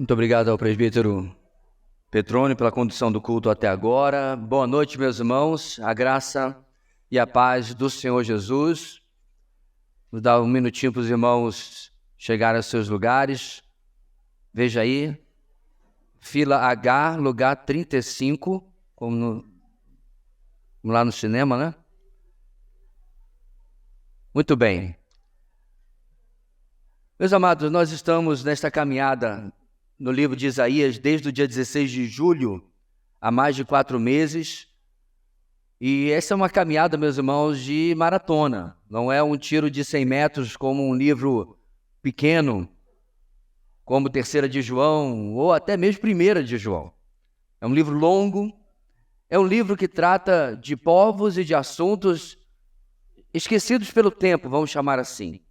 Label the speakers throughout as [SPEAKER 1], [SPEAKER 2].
[SPEAKER 1] Muito obrigado ao presbítero Petrônio pela condução do culto até agora. Boa noite, meus irmãos. A graça e a paz do Senhor Jesus. Vou dar um minutinho para os irmãos chegarem aos seus lugares. Veja aí, fila H, lugar 35, como lá no cinema, né? Muito bem. Meus amados, nós estamos nesta caminhada no livro de Isaías desde o dia 16 de julho, há mais de 4 meses. E essa é uma caminhada, meus irmãos, de maratona. Não é um tiro de 100 metros como um livro pequeno, como 3ª de João, ou até mesmo 1ª de João. É um livro longo, é um livro que trata de povos e de assuntos esquecidos pelo tempo, vamos chamar assim.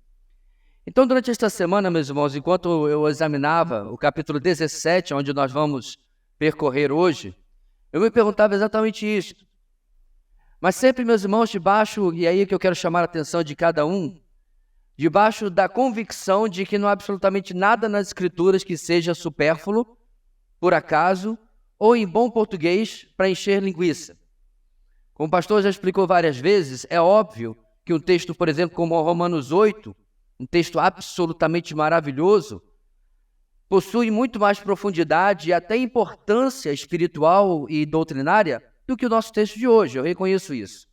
[SPEAKER 1] Então, durante esta semana, meus irmãos, enquanto eu examinava o capítulo 17, onde nós vamos percorrer hoje, eu me perguntava exatamente isso. Mas sempre, meus irmãos, debaixo, e aí que eu quero chamar a atenção de cada um, debaixo da convicção de que não há absolutamente nada nas Escrituras que seja supérfluo, por acaso, ou em bom português, para encher linguiça. Como o pastor já explicou várias vezes, é óbvio que um texto, por exemplo, como Romanos 8, um texto absolutamente maravilhoso, possui muito mais profundidade e até importância espiritual e doutrinária do que o nosso texto de hoje. Eu reconheço isso.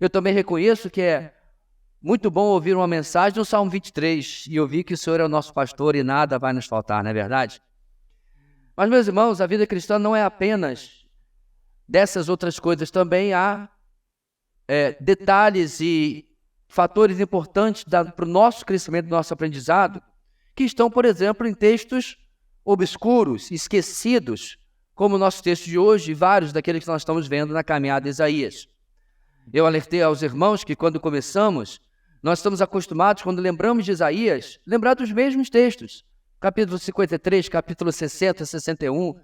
[SPEAKER 1] Eu também reconheço que é muito bom ouvir uma mensagem do Salmo 23 e ouvir que o Senhor é o nosso pastor e nada vai nos faltar, não é verdade? Mas, meus irmãos, a vida cristã não é apenas dessas outras coisas. Também há detalhes e fatores importantes para o nosso crescimento, do nosso aprendizado, que estão, por exemplo, em textos obscuros, esquecidos, como o nosso texto de hoje e vários daqueles que nós estamos vendo na caminhada de Isaías. Eu alertei aos irmãos que quando começamos, nós estamos acostumados, quando lembramos de Isaías, lembrar dos mesmos textos. Capítulo 53, capítulo 60, 61.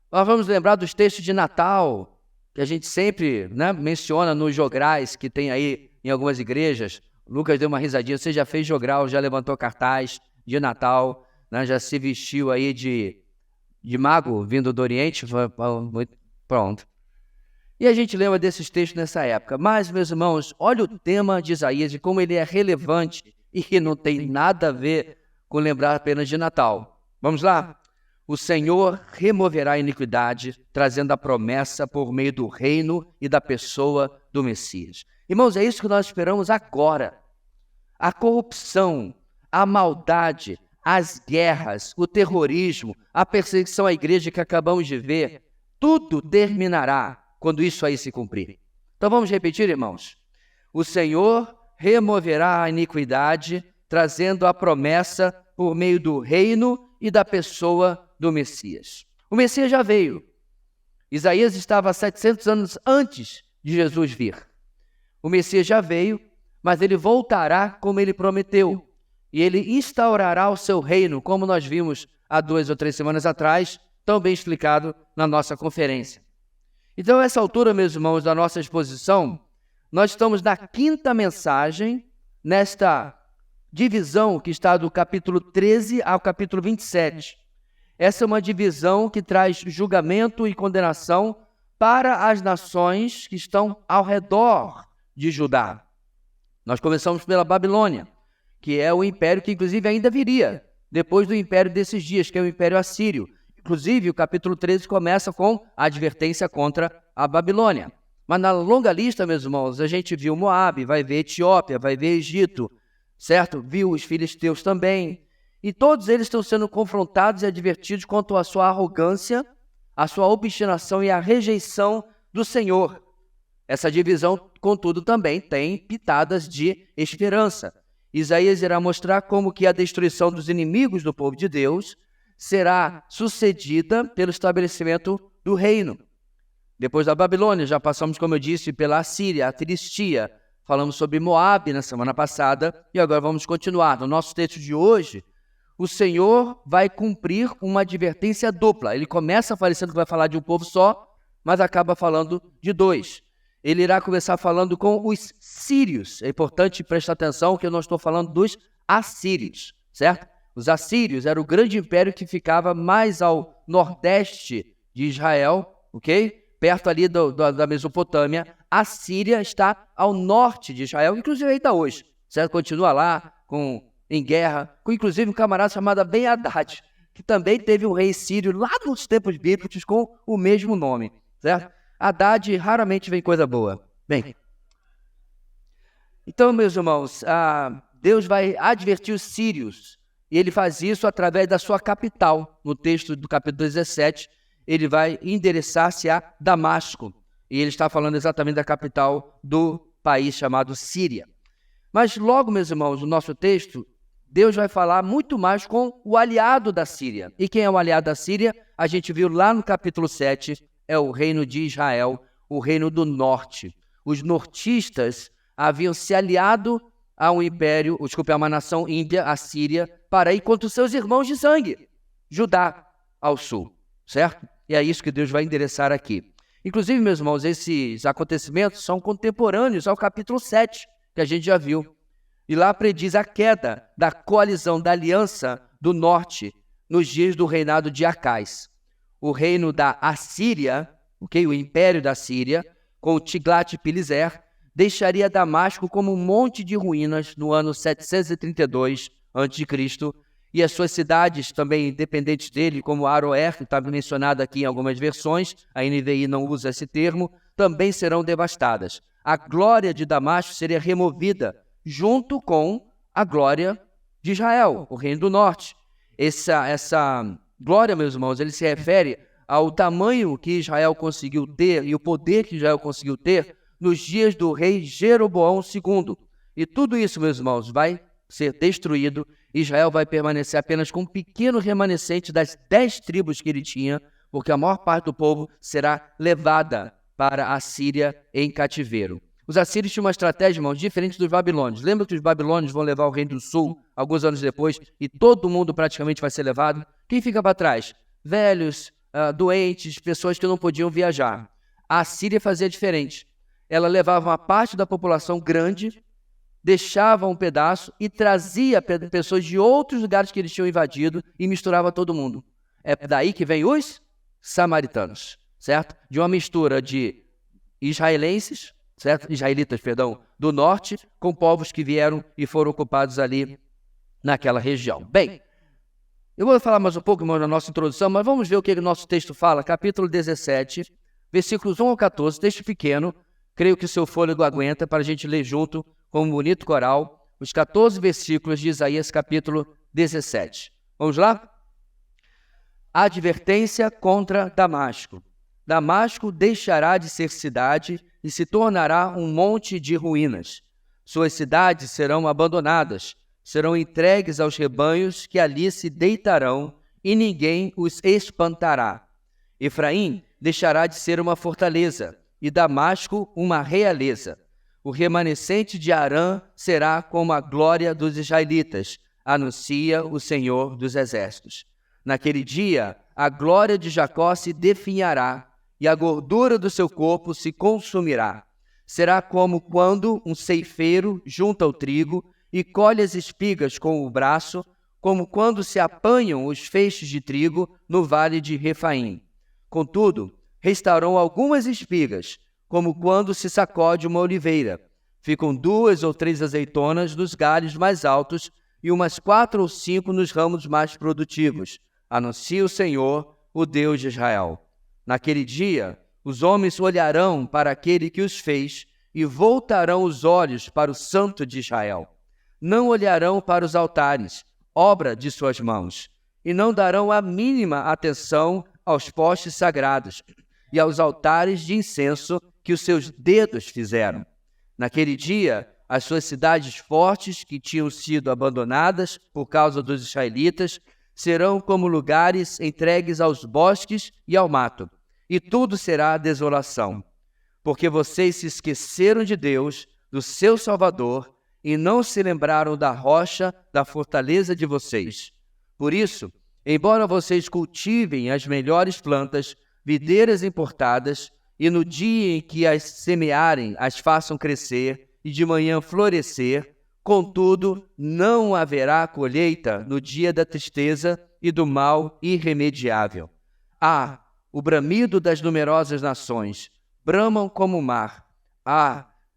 [SPEAKER 1] Nós vamos lembrar dos textos de Natal, que a gente sempre menciona nos jograis que tem aí em algumas igrejas. Lucas deu uma risadinha. Você já fez jogral, já levantou cartaz de Natal, já se vestiu aí de mago vindo do Oriente? Pronto. E a gente lembra desses textos nessa época. Mas, meus irmãos, olha o tema de Isaías e como ele é relevante e que não tem nada a ver com lembrar apenas de Natal. Vamos lá? O Senhor removerá a iniquidade, trazendo a promessa por meio do reino e da pessoa do Messias. Irmãos, é isso que nós esperamos agora. A corrupção, a maldade, as guerras, o terrorismo, a perseguição à igreja que acabamos de ver, tudo terminará quando isso aí se cumprir. Então vamos repetir, irmãos. O Senhor removerá a iniquidade, trazendo a promessa por meio do reino e da pessoa do Messias. O Messias já veio. Isaías estava 700 anos antes de Jesus vir. O Messias já veio, mas ele voltará como ele prometeu. E ele instaurará o seu reino, como nós vimos há 2 ou 3 semanas atrás, tão bem explicado na nossa conferência. Então, a essa altura, meus irmãos, da nossa exposição, nós estamos na 5ª mensagem, nesta divisão que está do capítulo 13 ao capítulo 27. Essa é uma divisão que traz julgamento e condenação para as nações que estão ao redor de Judá. Nós começamos pela Babilônia, que é o império que inclusive ainda viria depois do império desses dias, que é o Império Assírio. Inclusive, o capítulo 13 começa com a advertência contra a Babilônia. Mas na longa lista, meus irmãos, a gente viu Moabe, vai ver Etiópia, vai ver Egito, certo? Viu os filisteus também. E todos eles estão sendo confrontados e advertidos quanto à sua arrogância, à sua obstinação e à rejeição do Senhor. Essa divisão, contudo, também tem pitadas de esperança. Isaías irá mostrar como que a destruição dos inimigos do povo de Deus será sucedida pelo estabelecimento do reino. Depois da Babilônia, já passamos, como eu disse, pela Assíria, a Filistia. Falamos sobre Moabe na semana passada e agora vamos continuar. No nosso texto de hoje, o Senhor vai cumprir uma advertência dupla. Ele começa parecendo que vai falar de um povo só, mas acaba falando de 2. Ele irá começar falando com os sírios. É importante prestar atenção que eu não estou falando dos assírios, certo? Os assírios era o grande império que ficava mais ao nordeste de Israel, ok? Perto ali da Mesopotâmia. A Síria está ao norte de Israel, inclusive ainda hoje, certo? Continua lá em guerra, com inclusive um camarada chamado Ben-Hadad, que também teve um rei sírio lá nos tempos bíblicos com o mesmo nome, certo? Haddad raramente vem coisa boa. Bem, então, meus irmãos, Deus vai advertir os sírios, e ele faz isso através da sua capital. No texto do capítulo 17, ele vai endereçar-se a Damasco, e ele está falando exatamente da capital do país chamado Síria. Mas logo, meus irmãos, no nosso texto, Deus vai falar muito mais com o aliado da Síria. E quem é o aliado da Síria? A gente viu lá no capítulo 7, é o reino de Israel, o reino do norte. Os nortistas haviam se aliado a uma nação ímpia, a Síria, para ir contra os seus irmãos de sangue, Judá, ao sul, certo? E é isso que Deus vai endereçar aqui. Inclusive, meus irmãos, esses acontecimentos são contemporâneos ao capítulo 7, que a gente já viu. E lá prediz a queda da coalizão, da aliança do norte, nos dias do reinado de Acais. O reino da Assíria, o império da Síria, com Tiglat-Pileser, deixaria Damasco como um monte de ruínas no ano 732 a.C., e as suas cidades também dependentes dele, como Aroer, que está mencionado aqui em algumas versões, a NVI não usa esse termo, também serão devastadas. A glória de Damasco seria removida junto com a glória de Israel, o reino do norte. Essa glória, meus irmãos, ele se refere ao tamanho que Israel conseguiu ter e o poder que Israel conseguiu ter nos dias do rei Jeroboão II. E tudo isso, meus irmãos, vai ser destruído. Israel vai permanecer apenas com um pequeno remanescente das 10 tribos que ele tinha, porque a maior parte do povo será levada para a Síria em cativeiro. Os assírios tinham uma estratégia, irmãos, diferente dos babilônios. Lembra que os babilônios vão levar o reino do sul alguns anos depois e todo mundo praticamente vai ser levado? Quem fica para trás? Velhos, doentes, pessoas que não podiam viajar. A Síria fazia diferente. Ela levava uma parte da população grande, deixava um pedaço e trazia pessoas de outros lugares que eles tinham invadido e misturava todo mundo. É daí que vem os samaritanos, certo? De uma mistura de israelitas, do norte, com povos que vieram e foram ocupados ali naquela região. Bem, eu vou falar mais um pouco, irmão, na nossa introdução, mas vamos ver o que o nosso texto fala, capítulo 17, versículos 1 ao 14, texto pequeno, creio que o seu fôlego aguenta para a gente ler junto com um bonito coral, os 14 versículos de Isaías, capítulo 17. Vamos lá? Advertência contra Damasco. Damasco deixará de ser cidade e se tornará um monte de ruínas. Suas cidades serão abandonadas, serão entregues aos rebanhos que ali se deitarão e ninguém os espantará. Efraim deixará de ser uma fortaleza e Damasco uma realeza. O remanescente de Arã será como a glória dos israelitas, anuncia o Senhor dos Exércitos. Naquele dia, a glória de Jacó se definhará e a gordura do seu corpo se consumirá. Será como quando um ceifeiro junta o trigo e colhe as espigas com o braço, como quando se apanham os feixes de trigo no vale de Refaim. Contudo, restarão algumas espigas, como quando se sacode uma oliveira. Ficam 2 ou 3 azeitonas nos galhos mais altos e umas 4 ou 5 nos ramos mais produtivos, anuncia o Senhor, o Deus de Israel. Naquele dia, os homens olharão para aquele que os fez e voltarão os olhos para o Santo de Israel. Não olharão para os altares, obra de suas mãos, e não darão a mínima atenção aos postes sagrados e aos altares de incenso que os seus dedos fizeram. Naquele dia, as suas cidades fortes, que tinham sido abandonadas por causa dos israelitas, serão como lugares entregues aos bosques e ao mato, e tudo será desolação. Porque vocês se esqueceram de Deus, do seu Salvador, e não se lembraram da rocha, da fortaleza de vocês. Por isso, embora vocês cultivem as melhores plantas, videiras importadas, e no dia em que as semearem, as façam crescer, e de manhã florescer, Contudo, não haverá colheita no dia da tristeza e do mal irremediável. O bramido das numerosas nações, bramam como o mar.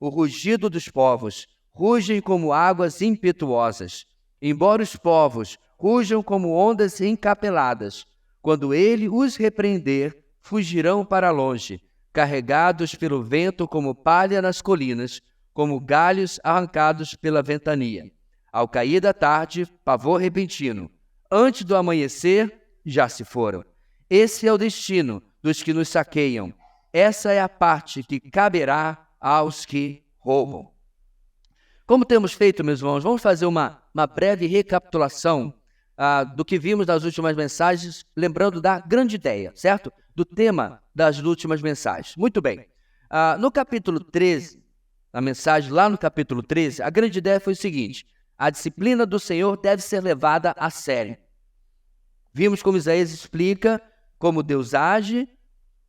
[SPEAKER 1] O rugido dos povos, rugem como águas impetuosas. Embora os povos rujam como ondas encapeladas, quando ele os repreender, fugirão para longe, carregados pelo vento como palha nas colinas, como galhos arrancados pela ventania. Ao cair da tarde, pavor repentino. Antes do amanhecer, já se foram. Esse é o destino dos que nos saqueiam. Essa é a parte que caberá aos que roubam. Como temos feito, meus irmãos, vamos fazer uma breve recapitulação do que vimos nas últimas mensagens, lembrando da grande ideia, certo? Do tema das últimas mensagens. Muito bem. No capítulo 13, na mensagem lá no capítulo 13, a grande ideia foi o seguinte: a disciplina do Senhor deve ser levada a sério. Vimos como Isaías explica como Deus age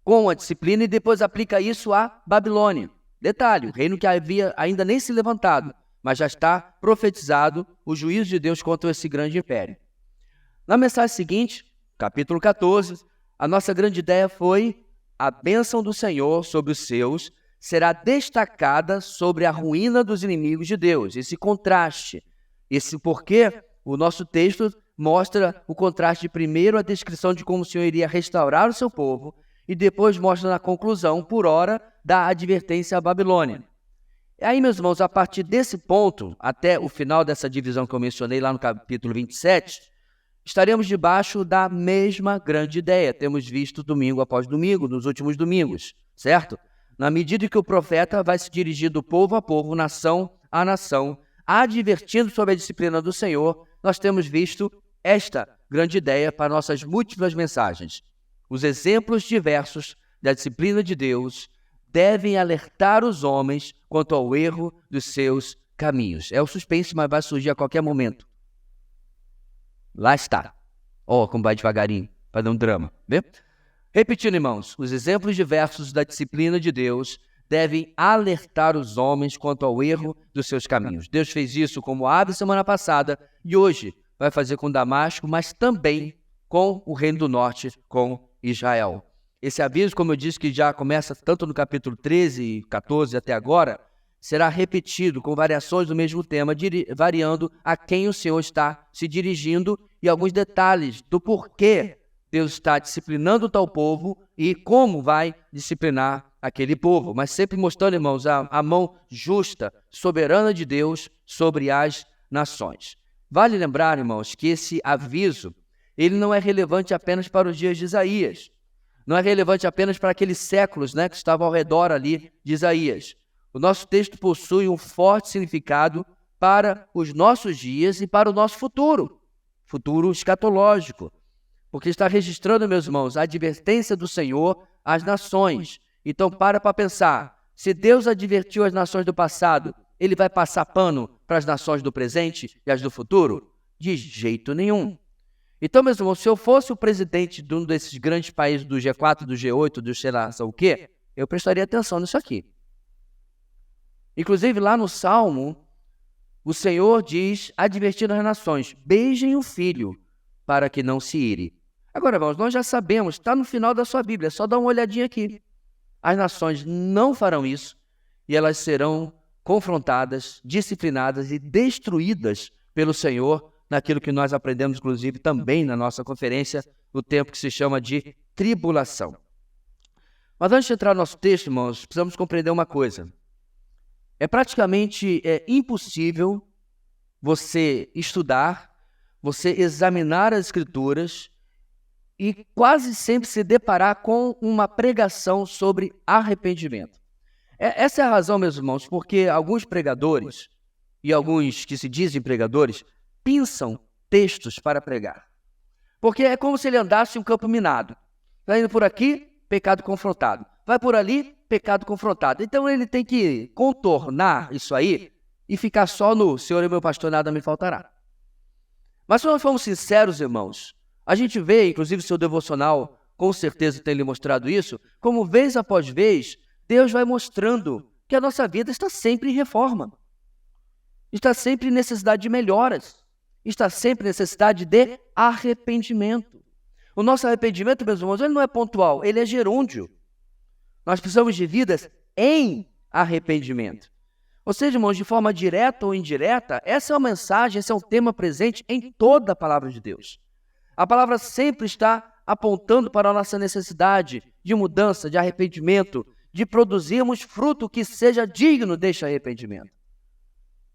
[SPEAKER 1] com a disciplina e depois aplica isso à Babilônia. Detalhe, o reino que havia ainda nem se levantado, mas já está profetizado o juízo de Deus contra esse grande império. Na mensagem seguinte, capítulo 14, a nossa grande ideia foi: a bênção do Senhor sobre os seus será destacada sobre a ruína dos inimigos de Deus. Esse contraste, esse porquê o nosso texto mostra o contraste de primeiro a descrição de como o Senhor iria restaurar o seu povo e depois mostra na conclusão, por hora, da advertência à Babilônia. E aí, meus irmãos, a partir desse ponto, até o final dessa divisão que eu mencionei lá no capítulo 27, estaremos debaixo da mesma grande ideia. Temos visto domingo após domingo, nos últimos domingos, certo? Na medida que o profeta vai se dirigir do povo a povo, nação a nação, advertindo sobre a disciplina do Senhor, nós temos visto esta grande ideia para nossas múltiplas mensagens. Os exemplos diversos da disciplina de Deus devem alertar os homens quanto ao erro dos seus caminhos. É o suspense, mas vai surgir a qualquer momento. Lá está. Como vai devagarinho, para dar um drama. Vê? Repetindo, irmãos, os exemplos diversos da disciplina de Deus devem alertar os homens quanto ao erro dos seus caminhos. Deus fez isso com Moabe semana passada e hoje vai fazer com Damasco, mas também com o Reino do Norte, com Israel. Esse aviso, como eu disse, que já começa tanto no capítulo 13 e 14 até agora, será repetido com variações do mesmo tema, variando a quem o Senhor está se dirigindo e alguns detalhes do porquê Deus está disciplinando tal povo e como vai disciplinar aquele povo, mas sempre mostrando, irmãos, a mão justa, soberana de Deus sobre as nações. Vale lembrar, irmãos, que esse aviso, ele não é relevante apenas para os dias de Isaías, não é relevante apenas para aqueles séculos, que estavam ao redor ali de Isaías. O nosso texto possui um forte significado para os nossos dias e para o nosso futuro escatológico, porque está registrando, meus irmãos, a advertência do Senhor às nações. Então, para pensar, se Deus advertiu as nações do passado, ele vai passar pano para as nações do presente e as do futuro? De jeito nenhum. Então, meus irmãos, se eu fosse o presidente de um desses grandes países do G4, do G8, do sei lá o quê, eu prestaria atenção nisso aqui. Inclusive, lá no Salmo, o Senhor diz, advertindo as nações: beijem o filho, para que não se ire. Agora, irmãos, nós já sabemos, está no final da sua Bíblia, é só dar uma olhadinha aqui. As nações não farão isso e elas serão confrontadas, disciplinadas e destruídas pelo Senhor naquilo que nós aprendemos, inclusive, também na nossa conferência, no tempo que se chama de tribulação. Mas antes de entrar no nosso texto, irmãos, precisamos compreender uma coisa. É praticamente impossível você estudar, você examinar as Escrituras e quase sempre se deparar com uma pregação sobre arrependimento. Essa é a razão, meus irmãos, porque alguns pregadores e alguns que se dizem pregadores pinçam textos para pregar. Porque é como se ele andasse em um campo minado. Vai indo por aqui, pecado confrontado. Vai por ali, pecado confrontado. Então ele tem que contornar isso aí e ficar só no Senhor é meu pastor, nada me faltará. Mas se nós formos sinceros, irmãos, a gente vê, inclusive o seu devocional com certeza tem lhe mostrado isso, como vez após vez, Deus vai mostrando que a nossa vida está sempre em reforma. está sempre em necessidade de melhoras, está sempre em necessidade de arrependimento. O nosso arrependimento, meus irmãos, ele não é pontual, ele é gerúndio. Nós precisamos de vidas em arrependimento. Ou seja, irmãos, de forma direta ou indireta, essa é uma mensagem, esse é um tema presente em toda a palavra de Deus. A palavra sempre está apontando para a nossa necessidade de mudança, de arrependimento, de produzirmos fruto que seja digno deste arrependimento.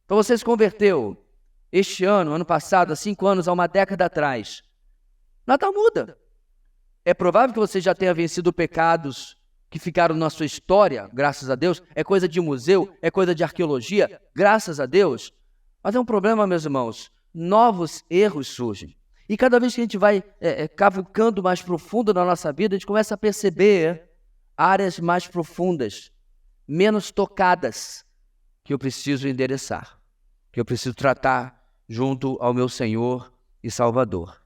[SPEAKER 1] Então você se converteu este ano passado, há 5 anos, há uma década atrás. Nada muda. É provável que você já tenha vencido pecados que ficaram na sua história, graças a Deus. É coisa de museu, é coisa de arqueologia, graças a Deus. Mas é um problema, meus irmãos, novos erros surgem. E cada vez que a gente vai cavucando mais profundo na nossa vida, a gente começa a perceber áreas mais profundas, menos tocadas, que eu preciso endereçar, que eu preciso tratar junto ao meu Senhor e Salvador.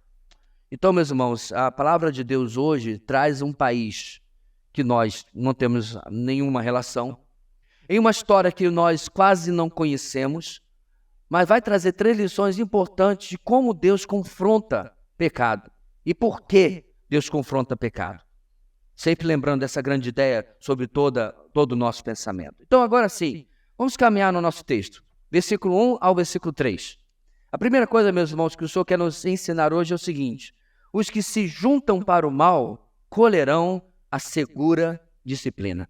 [SPEAKER 1] Então, meus irmãos, a palavra de Deus hoje traz um país que nós não temos nenhuma relação, em uma história que nós quase não conhecemos, mas vai trazer 3 lições importantes de como Deus confronta pecado e por que Deus confronta pecado. Sempre lembrando dessa grande ideia sobre todo o nosso pensamento. Então, agora sim, vamos caminhar no nosso texto, versículo 1 ao versículo 3. A primeira coisa, meus irmãos, que o Senhor quer nos ensinar hoje é o seguinte: os que se juntam para o mal colherão a segura disciplina.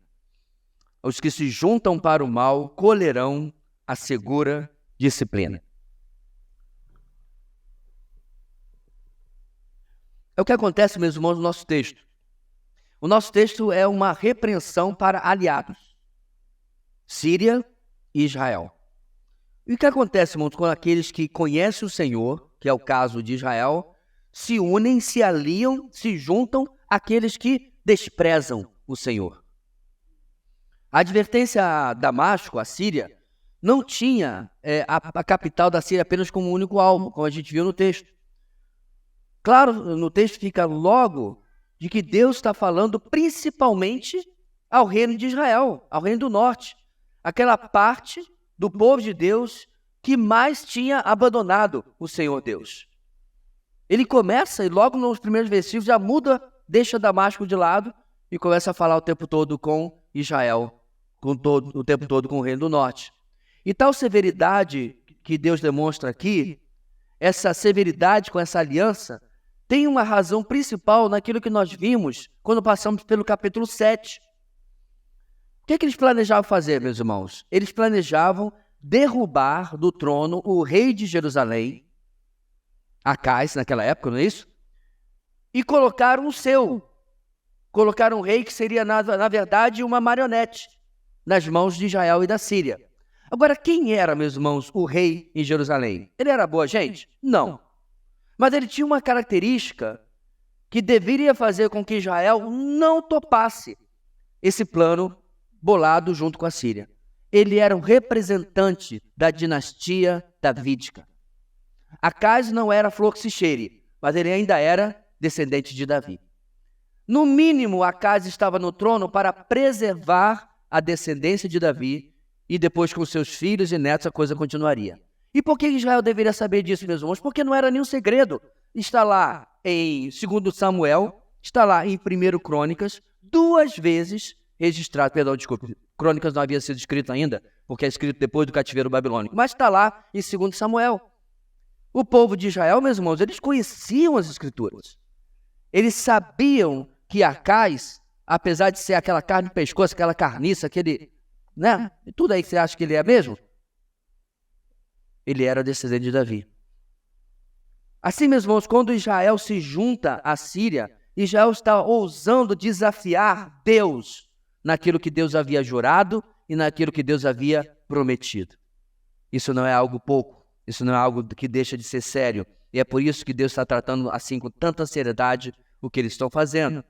[SPEAKER 1] Os que se juntam para o mal colherão a segura disciplina. É o que acontece, meus irmãos, no nosso texto. O nosso texto é uma repreensão para aliados, Síria e Israel. E o que acontece, irmãos, quando aqueles que conhecem o Senhor, que é o caso de Israel, se unem, se aliam, se juntam àqueles que desprezam o Senhor? A advertência a Damasco, a Síria, não tinha a capital da Síria apenas como único alvo, como a gente viu no texto. Claro, no texto fica logo de que Deus está falando principalmente ao reino de Israel, ao reino do norte, aquela parte do povo de Deus que mais tinha abandonado o Senhor Deus. Ele começa e logo nos primeiros versículos já muda, deixa Damasco de lado e começa a falar o tempo todo com Israel, o tempo todo com o reino do norte. E tal severidade que Deus demonstra aqui, essa severidade com essa aliança, tem uma razão principal naquilo que nós vimos quando passamos pelo capítulo 7. O que eles planejavam fazer, meus irmãos? Eles planejavam derrubar do trono o rei de Jerusalém, Acais, naquela época, não é isso? E colocar um rei que seria, na verdade, uma marionete nas mãos de Israel e da Síria. Agora, quem era, meus irmãos, o rei em Jerusalém? Ele era boa gente? Não. Mas ele tinha uma característica que deveria fazer com que Israel não topasse esse plano bolado junto com a Síria. Ele era um representante da dinastia davídica. Acais não era flor que se cheire, mas ele ainda era descendente de Davi. No mínimo, Acais estava no trono para preservar a descendência de Davi e depois com seus filhos e netos a coisa continuaria. E por que Israel deveria saber disso, meus irmãos? Porque não era nenhum segredo. Está lá em 2 Samuel, está lá em 1 Crônicas, 2 vezes registrado, Crônicas não havia sido escrito ainda, porque é escrito depois do cativeiro babilônico, mas está lá em 2 Samuel. O povo de Israel, meus irmãos, eles conheciam as Escrituras. Eles sabiam que Acais, apesar de ser aquela carne de pescoço, aquela carniça, aquele, né? Tudo aí que você acha que ele é mesmo, ele era descendente de Davi. Assim, meus irmãos, quando Israel se junta à Síria, Israel está ousando desafiar Deus naquilo que Deus havia jurado e naquilo que Deus havia prometido. Isso não é algo pouco, isso não é algo que deixa de ser sério. E é por isso que Deus está tratando assim com tanta seriedade o que eles estão fazendo.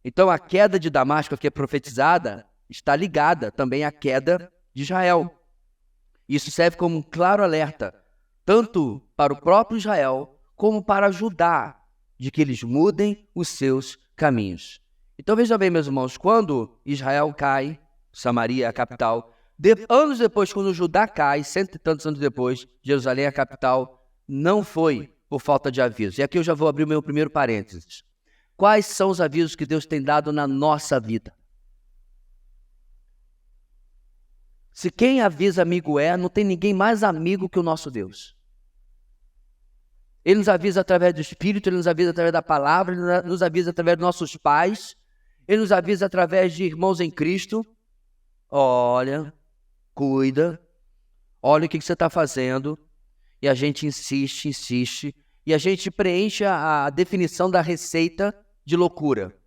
[SPEAKER 1] Então a queda de Damasco que é profetizada está ligada também à queda de Israel. Isso serve como um claro alerta, tanto para o próprio Israel, como para Judá, de que eles mudem os seus caminhos. Então veja bem, meus irmãos, quando Israel cai, Samaria, a capital, Anos depois, quando Judá cai, 100 e tantos anos depois, Jerusalém, a capital, não foi por falta de aviso. E aqui eu já vou abrir o meu primeiro parênteses. Quais são os avisos que Deus tem dado na nossa vida? Se quem avisa amigo não tem ninguém mais amigo que o nosso Deus. Ele nos avisa através do Espírito, Ele nos avisa através da palavra, Ele nos avisa através dos nossos pais, Ele nos avisa através de irmãos em Cristo. Olha, cuida, olha o que você está fazendo. E a gente insiste, e a gente preenche a definição da receita de loucura.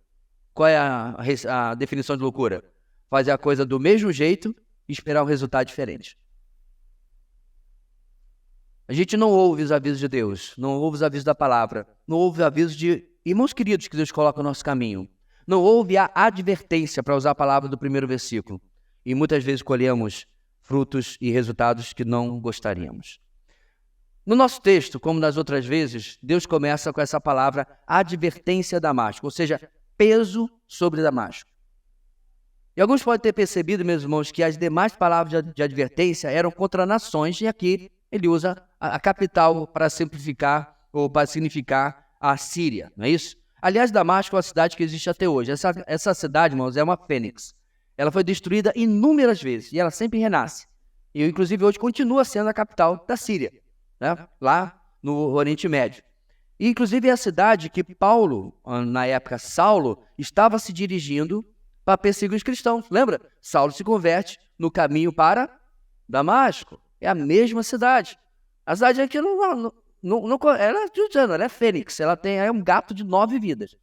[SPEAKER 1] Qual é a definição de loucura? Fazer a coisa do mesmo jeito e esperar um resultado diferente. A gente não ouve os avisos de Deus, não ouve os avisos da palavra, não ouve os avisos de irmãos queridos que Deus coloca no nosso caminho. Não ouve a advertência, para usar a palavra do primeiro versículo. E muitas vezes colhemos frutos e resultados que não gostaríamos. No nosso texto, como nas outras vezes, Deus começa com essa palavra advertência a Damasco, ou seja, peso sobre Damasco. E alguns podem ter percebido, meus irmãos, que as demais palavras de advertência eram contra nações, e aqui ele usa a capital para simplificar ou para significar a Síria, não é isso? Aliás, Damasco é uma cidade que existe até hoje. Essa cidade, irmãos, é uma fênix. Ela foi destruída inúmeras vezes e ela sempre renasce. E, inclusive, hoje continua sendo a capital da Síria, né? Lá no Oriente Médio. E, inclusive, é a cidade que Paulo, na época Saulo, estava se dirigindo para perseguir os cristãos. Lembra? Saulo se converte no caminho para Damasco. É a mesma cidade. A cidade aqui ela é fênix. Ela é um gato de 9 vidas.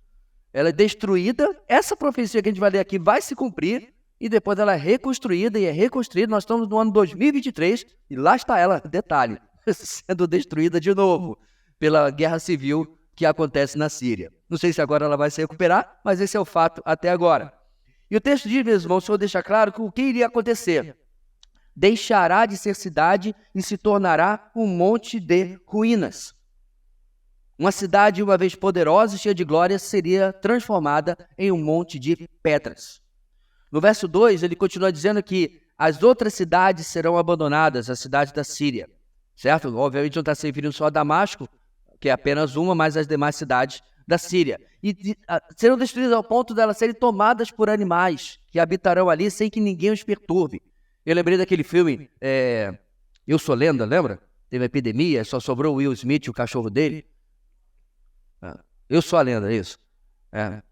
[SPEAKER 1] Ela é destruída. Essa profecia que a gente vai ler aqui vai se cumprir. E depois ela é reconstruída e é reconstruída. Nós estamos no ano 2023 e lá está ela, detalhe, sendo destruída de novo pela guerra civil que acontece na Síria. Não sei se agora ela vai se recuperar, mas esse é o fato até agora. E o texto diz, meus irmãos, o Senhor deixa claro que o que iria acontecer? Deixará de ser cidade e se tornará um monte de ruínas. Uma cidade, uma vez poderosa e cheia de glória, seria transformada em um monte de pedras. No verso 2, ele continua dizendo que as outras cidades serão abandonadas, a cidade da Síria. Certo? Obviamente não está se referindo só a Damasco, que é apenas uma, mas as demais cidades da Síria. E serão destruídas ao ponto de elas serem tomadas por animais que habitarão ali sem que ninguém os perturbe. Eu lembrei daquele filme, Eu Sou Lenda, lembra? Teve uma epidemia, só sobrou o Will Smith e o cachorro dele. Eu Sou a Lenda, isso.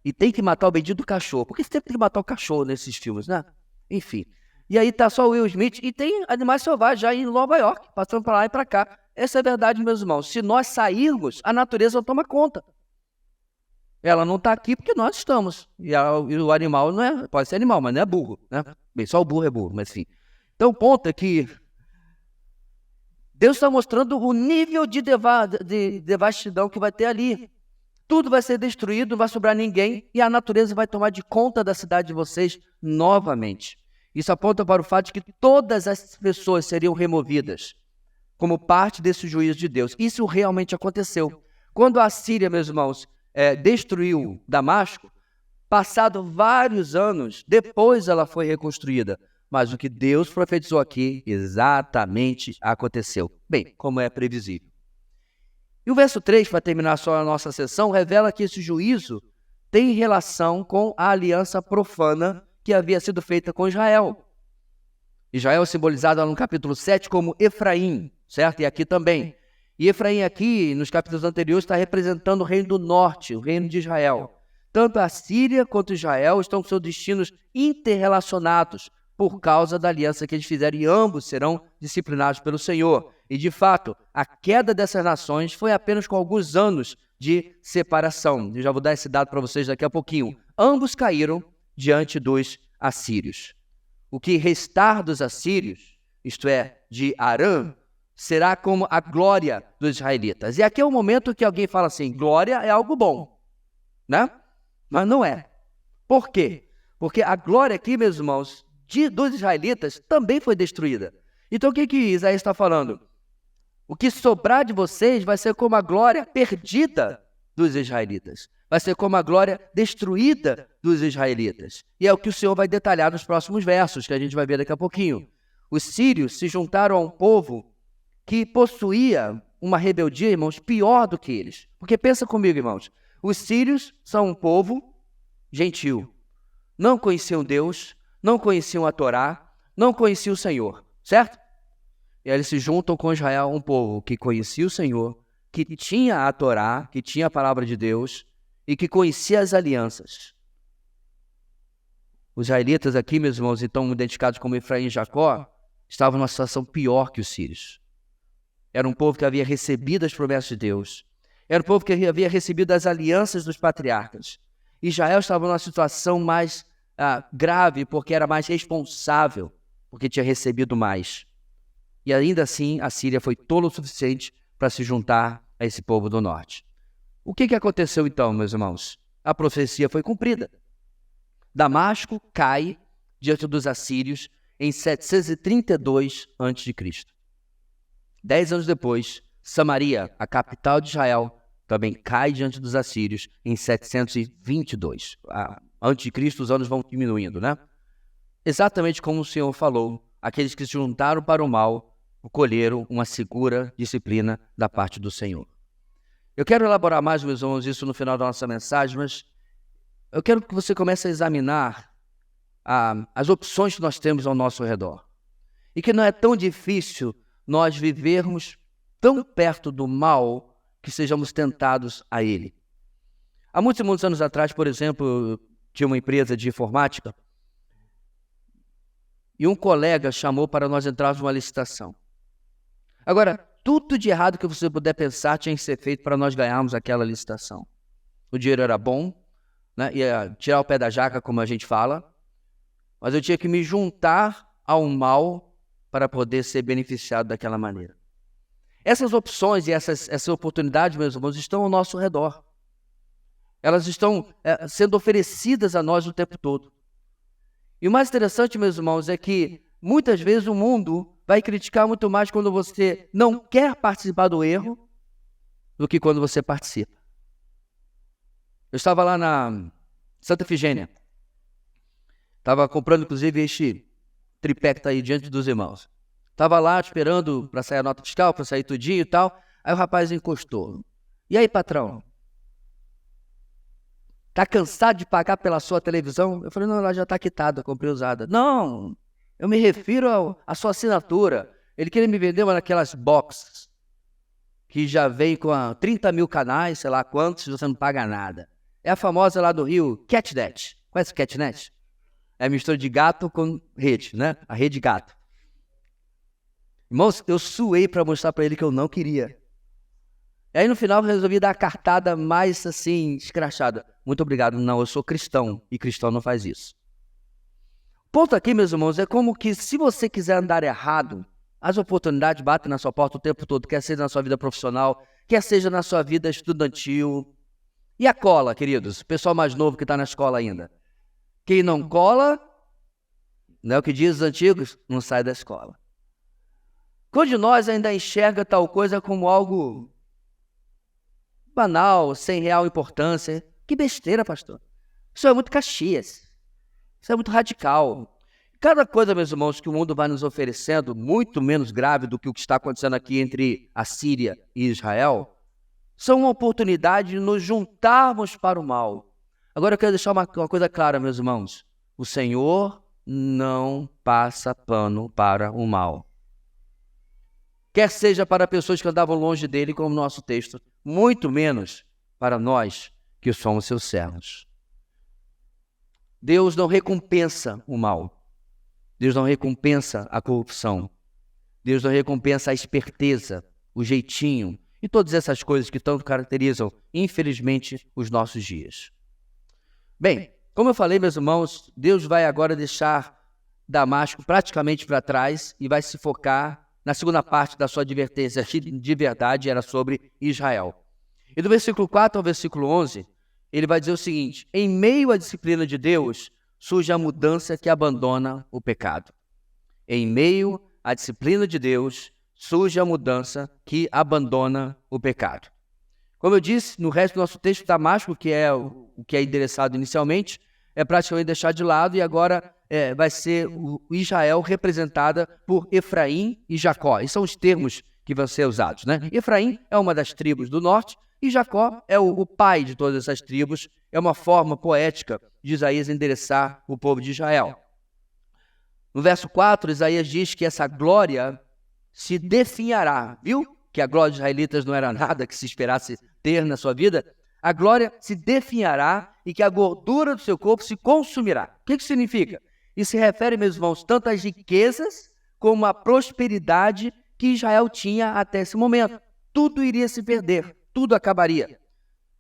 [SPEAKER 1] E tem que matar o bendito do cachorro. Por que você tem que matar o cachorro nesses filmes, né? Enfim. E aí tá só o Will Smith e tem animais selvagens já em Nova York, passando para lá e para cá. Essa é a verdade, meus irmãos. Se nós sairmos, a natureza não toma conta. Ela não está aqui porque nós estamos. E o animal não é, pode ser animal, mas não é burro, né? Bem, só o burro é burro, mas enfim. Então o ponto é que Deus está mostrando o nível de devastidão que vai ter ali. Tudo vai ser destruído, não vai sobrar ninguém e a natureza vai tomar de conta da cidade de vocês novamente. Isso aponta para o fato de que todas as pessoas seriam removidas como parte desse juízo de Deus. Isso realmente aconteceu. Quando a Síria, meus irmãos, destruiu Damasco, passado vários anos, depois ela foi reconstruída. Mas o que Deus profetizou aqui exatamente aconteceu. Bem, como é previsível. E o verso 3, para terminar só a nossa sessão, revela que esse juízo tem relação com a aliança profana que havia sido feita com Israel. Israel simbolizado no capítulo 7 como Efraim, certo? E aqui também. E Efraim aqui, nos capítulos anteriores, está representando o reino do norte, o reino de Israel. Tanto a Síria quanto Israel estão com seus destinos interrelacionados por causa da aliança que eles fizeram, e ambos serão disciplinados pelo Senhor. E, de fato, a queda dessas nações foi apenas com alguns anos de separação. Eu já vou dar esse dado para vocês daqui a pouquinho. Ambos caíram diante dos assírios. O que restar dos assírios, isto é, de Arã, será como a glória dos israelitas. E aqui é o momento que alguém fala assim, glória é algo bom, né? Mas não é. Por quê? Porque a glória aqui, meus irmãos, dos israelitas também foi destruída. Então o que Isaías está falando? O que sobrar de vocês vai ser como a glória perdida dos israelitas. Vai ser como a glória destruída dos israelitas. E é o que o Senhor vai detalhar nos próximos versos, que a gente vai ver daqui a pouquinho. Os sírios se juntaram a um povo que possuía uma rebeldia, irmãos, pior do que eles. Porque pensa comigo, irmãos, os sírios são um povo gentil. Não conheciam Deus, não conheciam a Torá, não conheciam o Senhor, certo? E aí eles se juntam com Israel, um povo que conhecia o Senhor, que tinha a Torá, que tinha a palavra de Deus e que conhecia as alianças. Os israelitas aqui, meus irmãos, então identificados como Efraim e Jacó, estavam numa situação pior que os sírios. Era um povo que havia recebido as promessas de Deus. Era um povo que havia recebido as alianças dos patriarcas. Israel estava numa situação mais grave, porque era mais responsável, porque tinha recebido mais. E ainda assim, a Síria foi tola o suficiente para se juntar a esse povo do norte. O que aconteceu então, meus irmãos? A profecia foi cumprida. Damasco cai diante dos assírios em 732 a.C. 10 anos depois, Samaria, a capital de Israel, também cai diante dos assírios em 722. Antes de Cristo, os anos vão diminuindo, né? Exatamente como o Senhor falou, aqueles que se juntaram para o mal colheram uma segura disciplina da parte do Senhor. Eu quero elaborar mais, meus irmãos, isso no final da nossa mensagem, mas eu quero que você comece a examinar as opções que nós temos ao nosso redor. E que não é tão difícil nós vivermos tão perto do mal que sejamos tentados a ele. Há muitos anos atrás, por exemplo, eu tinha uma empresa de informática e um colega chamou para nós entrarmos numa licitação. Agora, tudo de errado que você puder pensar tinha que ser feito para nós ganharmos aquela licitação. O dinheiro era bom, né? Ia tirar o pé da jaca, como a gente fala, mas eu tinha que me juntar ao mal para poder ser beneficiado daquela maneira. Essas opções e essas oportunidades, meus irmãos, estão ao nosso redor. Elas estão sendo oferecidas a nós o tempo todo. E o mais interessante, meus irmãos, é que muitas vezes o mundo vai criticar muito mais quando você não quer participar do erro do que quando você participa. Eu estava lá na Santa Efigênia. Estava comprando, inclusive, este tripé que está aí diante dos irmãos. Estava lá esperando para sair a nota fiscal, para sair tudinho e tal. Aí o rapaz encostou. E aí, patrão? Está cansado de pagar pela sua televisão? Eu falei, não, ela já está quitada, comprei usada. Não, eu me refiro à sua assinatura. Ele queria me vender uma daquelas boxes que já vem com 30 mil canais, sei lá quantos, você não paga nada. É a famosa lá do Rio, CatNet. Conhece o CatNet? É a mistura de gato com rede, né? A rede gato. Irmãos, eu suei para mostrar para ele que eu não queria. E aí no final eu resolvi dar a cartada mais assim, escrachada. Muito obrigado, não, eu sou cristão e cristão não faz isso. O ponto aqui, meus irmãos, é como que se você quiser andar errado, as oportunidades batem na sua porta o tempo todo, quer seja na sua vida profissional, quer seja na sua vida estudantil. E a cola, queridos? O pessoal mais novo que está na escola ainda. Quem não cola, não é o que diz os antigos, não sai da escola. Quando de nós ainda enxerga tal coisa como algo banal, sem real importância. Que besteira, pastor. Isso é muito Caxias. Isso é muito radical. Cada coisa, meus irmãos, que o mundo vai nos oferecendo, muito menos grave do que o que está acontecendo aqui entre a Síria e Israel, são uma oportunidade de nos juntarmos para o mal. Agora eu quero deixar uma coisa clara, meus irmãos. O Senhor não passa pano para o mal. Quer seja para pessoas que andavam longe dele, como no nosso texto, muito menos para nós que somos seus servos. Deus não recompensa o mal. Deus não recompensa a corrupção. Deus não recompensa a esperteza, o jeitinho e todas essas coisas que tanto caracterizam, infelizmente, os nossos dias. Bem, como eu falei, meus irmãos, Deus vai agora deixar Damasco praticamente para trás e vai se focar na segunda parte da sua advertência de verdade, era sobre Israel. E do versículo 4 ao versículo 11, ele vai dizer o seguinte: em meio à disciplina de Deus, surge a mudança que abandona o pecado. Em meio à disciplina de Deus, surge a mudança que abandona o pecado. Como eu disse, no resto do nosso texto, Damasco, que é o que é endereçado inicialmente, é praticamente deixado de lado e agora vai ser o Israel representada por Efraim e Jacó. Esses são os termos que vão ser usados, né? Efraim é uma das tribos do norte e Jacó é o pai de todas essas tribos. É uma forma poética de Isaías endereçar o povo de Israel. No verso 4, Isaías diz que essa glória se definhará. Viu que a glória dos israelitas não era nada que se esperasse ter na sua vida? A glória se definhará e que a gordura do seu corpo se consumirá. O que isso significa? Isso se refere, meus irmãos, tanto às riquezas como à prosperidade que Israel tinha até esse momento. Tudo iria se perder, tudo acabaria.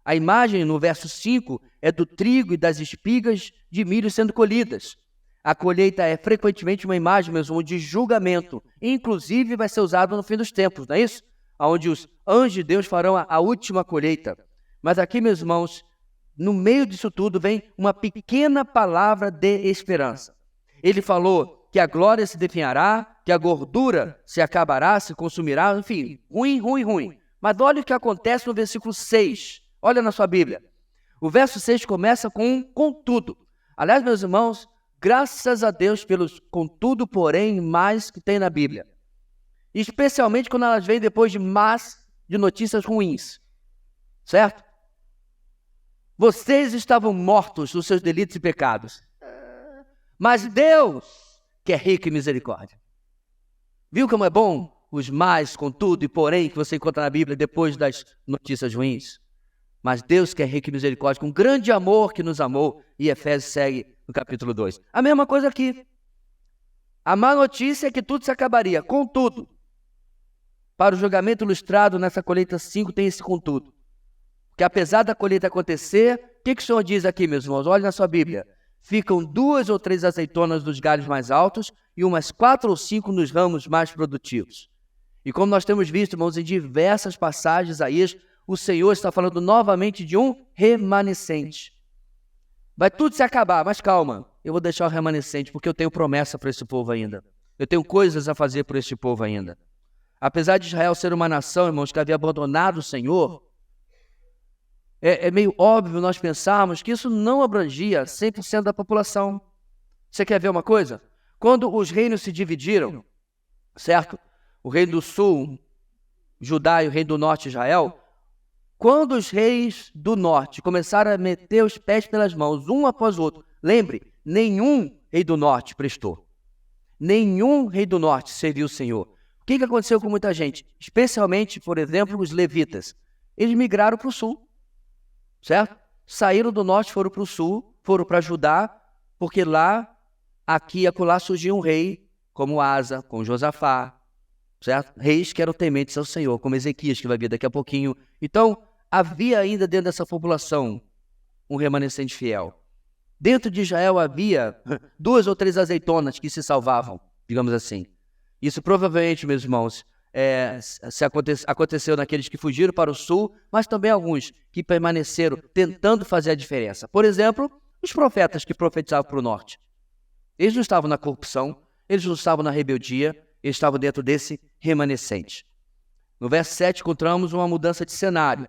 [SPEAKER 1] A imagem no verso 5 é do trigo e das espigas de milho sendo colhidas. A colheita é frequentemente uma imagem, meus irmãos, de julgamento. Inclusive vai ser usado no fim dos tempos, não é isso? Onde os anjos de Deus farão a última colheita. Mas aqui, meus irmãos, no meio disso tudo vem uma pequena palavra de esperança. Ele falou que a glória se definhará, que a gordura se acabará, se consumirá, enfim, ruim. Mas olha o que acontece no versículo 6. Olha na sua Bíblia. O verso 6 começa com um contudo. Aliás, meus irmãos, graças a Deus pelos contudo, porém, mais que tem na Bíblia. Especialmente quando elas vêm depois de notícias ruins. Certo? Vocês estavam mortos nos seus delitos e pecados. Mas Deus, que é rico em misericórdia. Viu como é bom os mais, contudo e porém que você encontra na Bíblia depois das notícias ruins? Mas Deus, que é rico em misericórdia, com grande amor que nos amou, e Efésios segue no capítulo 2. A mesma coisa aqui. A má notícia é que tudo se acabaria. Contudo, para o julgamento ilustrado nessa colheita 5 tem esse contudo. Que apesar da colheita acontecer, o que o Senhor diz aqui, meus irmãos? Olhe na sua Bíblia. Ficam 2 ou 3 azeitonas nos galhos mais altos e umas 4 ou 5 nos ramos mais produtivos. E como nós temos visto, irmãos, em diversas passagens aí, o Senhor está falando novamente de um remanescente. Vai tudo se acabar, mas calma, eu vou deixar o remanescente, porque eu tenho promessa para esse povo ainda. Eu tenho coisas a fazer por este povo ainda. Apesar de Israel ser uma nação, irmãos, que havia abandonado o Senhor, é meio óbvio nós pensarmos que isso não abrangia 100% da população. Você quer ver uma coisa? Quando os reinos se dividiram, certo? O reino do sul, Judá, e o reino do norte, Israel, quando os reis do norte começaram a meter os pés pelas mãos, um após o outro, lembre, nenhum rei do norte prestou. Nenhum rei do norte serviu o Senhor. O que aconteceu com muita gente? Especialmente, por exemplo, os levitas. Eles migraram para o sul. Certo? Saíram do norte, foram para o sul, foram para Judá, porque lá, aqui e acolá surgiu um rei, como Asa, como Josafá, certo? Reis que eram tementes ao Senhor, como Ezequias, que vai vir daqui a pouquinho. Então, havia ainda dentro dessa população um remanescente fiel. Dentro de Israel havia 2 ou 3 azeitonas que se salvavam, digamos assim. Isso provavelmente, meus irmãos, aconteceu naqueles que fugiram para o sul, mas também alguns que permaneceram tentando fazer a diferença. Por exemplo, os profetas que profetizavam para o norte. Eles não estavam na corrupção, eles não estavam na rebeldia, eles estavam dentro desse remanescente. No verso 7 encontramos uma mudança de cenário.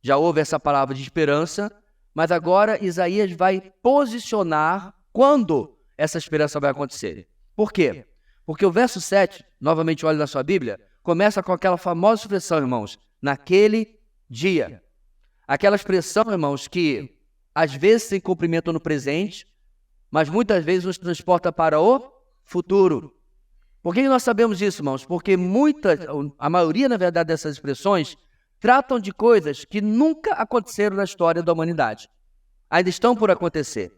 [SPEAKER 1] Já houve essa palavra de esperança, mas agora Isaías vai posicionar quando essa esperança vai acontecer. Por quê? Porque o verso 7, novamente olhe na sua Bíblia, começa com aquela famosa expressão, irmãos, naquele dia. Aquela expressão, irmãos, que às vezes tem cumprimento no presente, mas muitas vezes nos transporta para o futuro. Por que nós sabemos isso, irmãos? Porque a maioria, na verdade, dessas expressões tratam de coisas que nunca aconteceram na história da humanidade. Ainda estão por acontecer.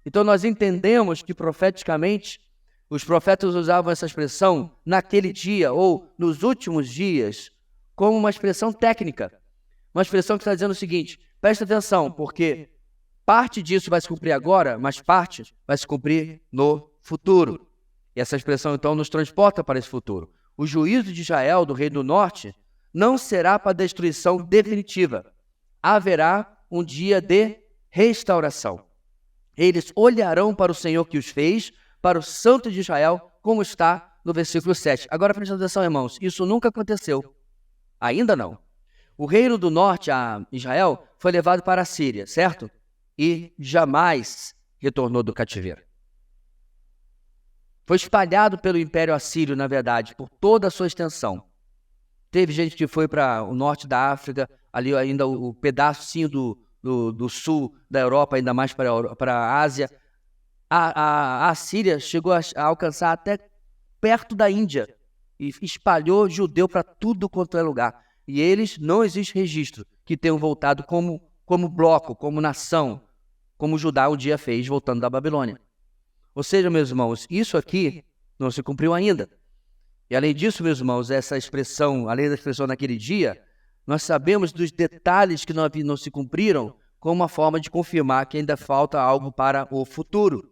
[SPEAKER 1] Então nós entendemos que profeticamente os profetas usavam essa expressão naquele dia ou nos últimos dias como uma expressão técnica. Uma expressão que está dizendo o seguinte, presta atenção, porque parte disso vai se cumprir agora, mas parte vai se cumprir no futuro. E essa expressão, então, nos transporta para esse futuro. O juízo de Israel, do reino do norte, não será para destruição definitiva. Haverá um dia de restauração. Eles olharão para o Senhor que os fez, para o Santo de Israel, como está no versículo 7. Agora, presta atenção, irmãos, isso nunca aconteceu. Ainda não. O reino do norte, a Israel, foi levado para a Síria, certo? E jamais retornou do cativeiro. Foi espalhado pelo Império Assírio, na verdade, por toda a sua extensão. Teve gente que foi para o norte da África, ali ainda o pedacinho do sul da Europa, ainda mais para a Ásia. A Assíria chegou a alcançar até perto da Índia e espalhou judeu para tudo quanto é lugar. E eles, não existe registro que tenham voltado como bloco, como nação, como Judá um dia fez, voltando da Babilônia. Ou seja, meus irmãos, isso aqui não se cumpriu ainda. E além disso, meus irmãos, essa expressão, além da expressão naquele dia, nós sabemos dos detalhes que não se cumpriram como uma forma de confirmar que ainda falta algo para o futuro.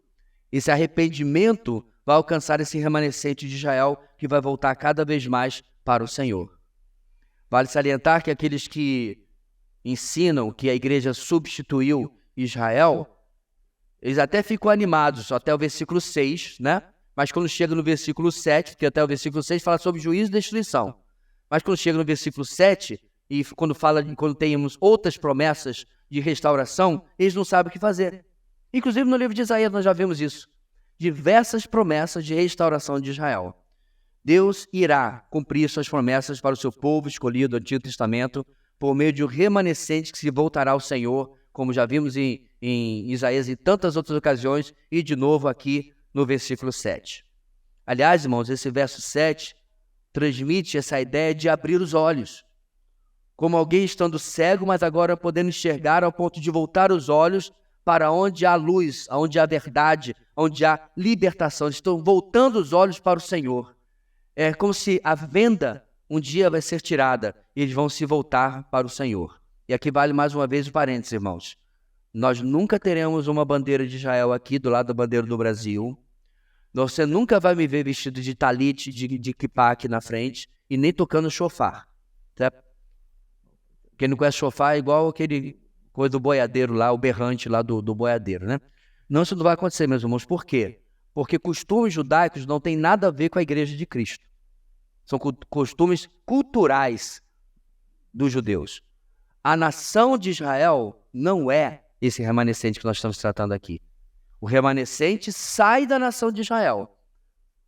[SPEAKER 1] Esse arrependimento vai alcançar esse remanescente de Israel que vai voltar cada vez mais para o Senhor. Vale salientar que aqueles que ensinam que a igreja substituiu Israel, eles até ficam animados até o versículo 6, né? Mas quando chega no versículo 7, que até o versículo 6 fala sobre juízo e destruição. Mas quando chega no versículo 7, e quando temos outras promessas de restauração, eles não sabem o que fazer. Inclusive no livro de Isaías nós já vimos isso. Diversas promessas de restauração de Israel. Deus irá cumprir suas promessas para o seu povo escolhido do Antigo Testamento por meio de um remanescente que se voltará ao Senhor, como já vimos em Isaías e tantas outras ocasiões, e de novo aqui no versículo 7. Aliás, irmãos, esse verso 7 transmite essa ideia de abrir os olhos. Como alguém estando cego, mas agora podendo enxergar ao ponto de voltar os olhos para onde há luz, onde há verdade, onde há libertação. Estão voltando os olhos para o Senhor. É como se a venda um dia vai ser tirada e eles vão se voltar para o Senhor. E aqui vale mais uma vez o parênteses, irmãos. Nós nunca teremos uma bandeira de Israel aqui do lado da bandeira do Brasil. Você nunca vai me ver vestido de talite, de kippá aqui na frente e nem tocando chofar. Certo? Quem não conhece chofar é igual aquele coisa do boiadeiro lá, o berrante lá do boiadeiro, né? Não, isso não vai acontecer, meus irmãos. Por quê? Porque costumes judaicos não têm nada a ver com a igreja de Cristo. São costumes culturais dos judeus. A nação de Israel não é esse remanescente que nós estamos tratando aqui. O remanescente sai da nação de Israel.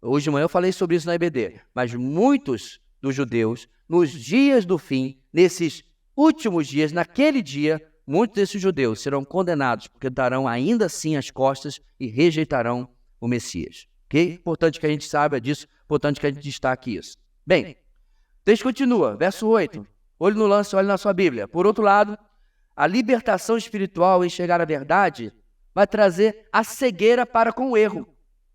[SPEAKER 1] Hoje de manhã eu falei sobre isso na EBD, mas muitos dos judeus, nos dias do fim, nesses últimos dias, naquele dia, muitos desses judeus serão condenados, porque darão ainda assim as costas e rejeitarão o Messias. Ok? Importante que a gente saiba disso, importante que a gente destaque isso. Bem, o texto continua, verso 8. Olho no lance, olhe na sua Bíblia. Por outro lado, a libertação espiritual em enxergar a verdade vai trazer a cegueira para com o erro.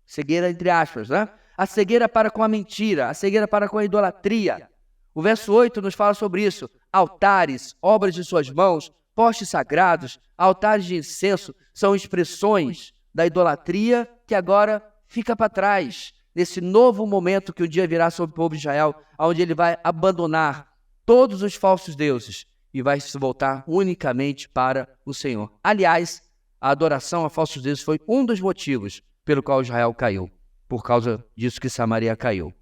[SPEAKER 1] Cegueira entre aspas, né? A cegueira para com a mentira, a cegueira para com a idolatria. O verso 8 nos fala sobre isso. Altares, obras de suas mãos, postes sagrados, altares de incenso, são expressões da idolatria que agora fica para trás. Nesse novo momento que um dia virá sobre o povo de Israel, onde ele vai abandonar todos os falsos deuses e vai se voltar unicamente para o Senhor. Aliás, a adoração a falsos deuses foi um dos motivos pelo qual Israel caiu, por causa disso que Samaria caiu.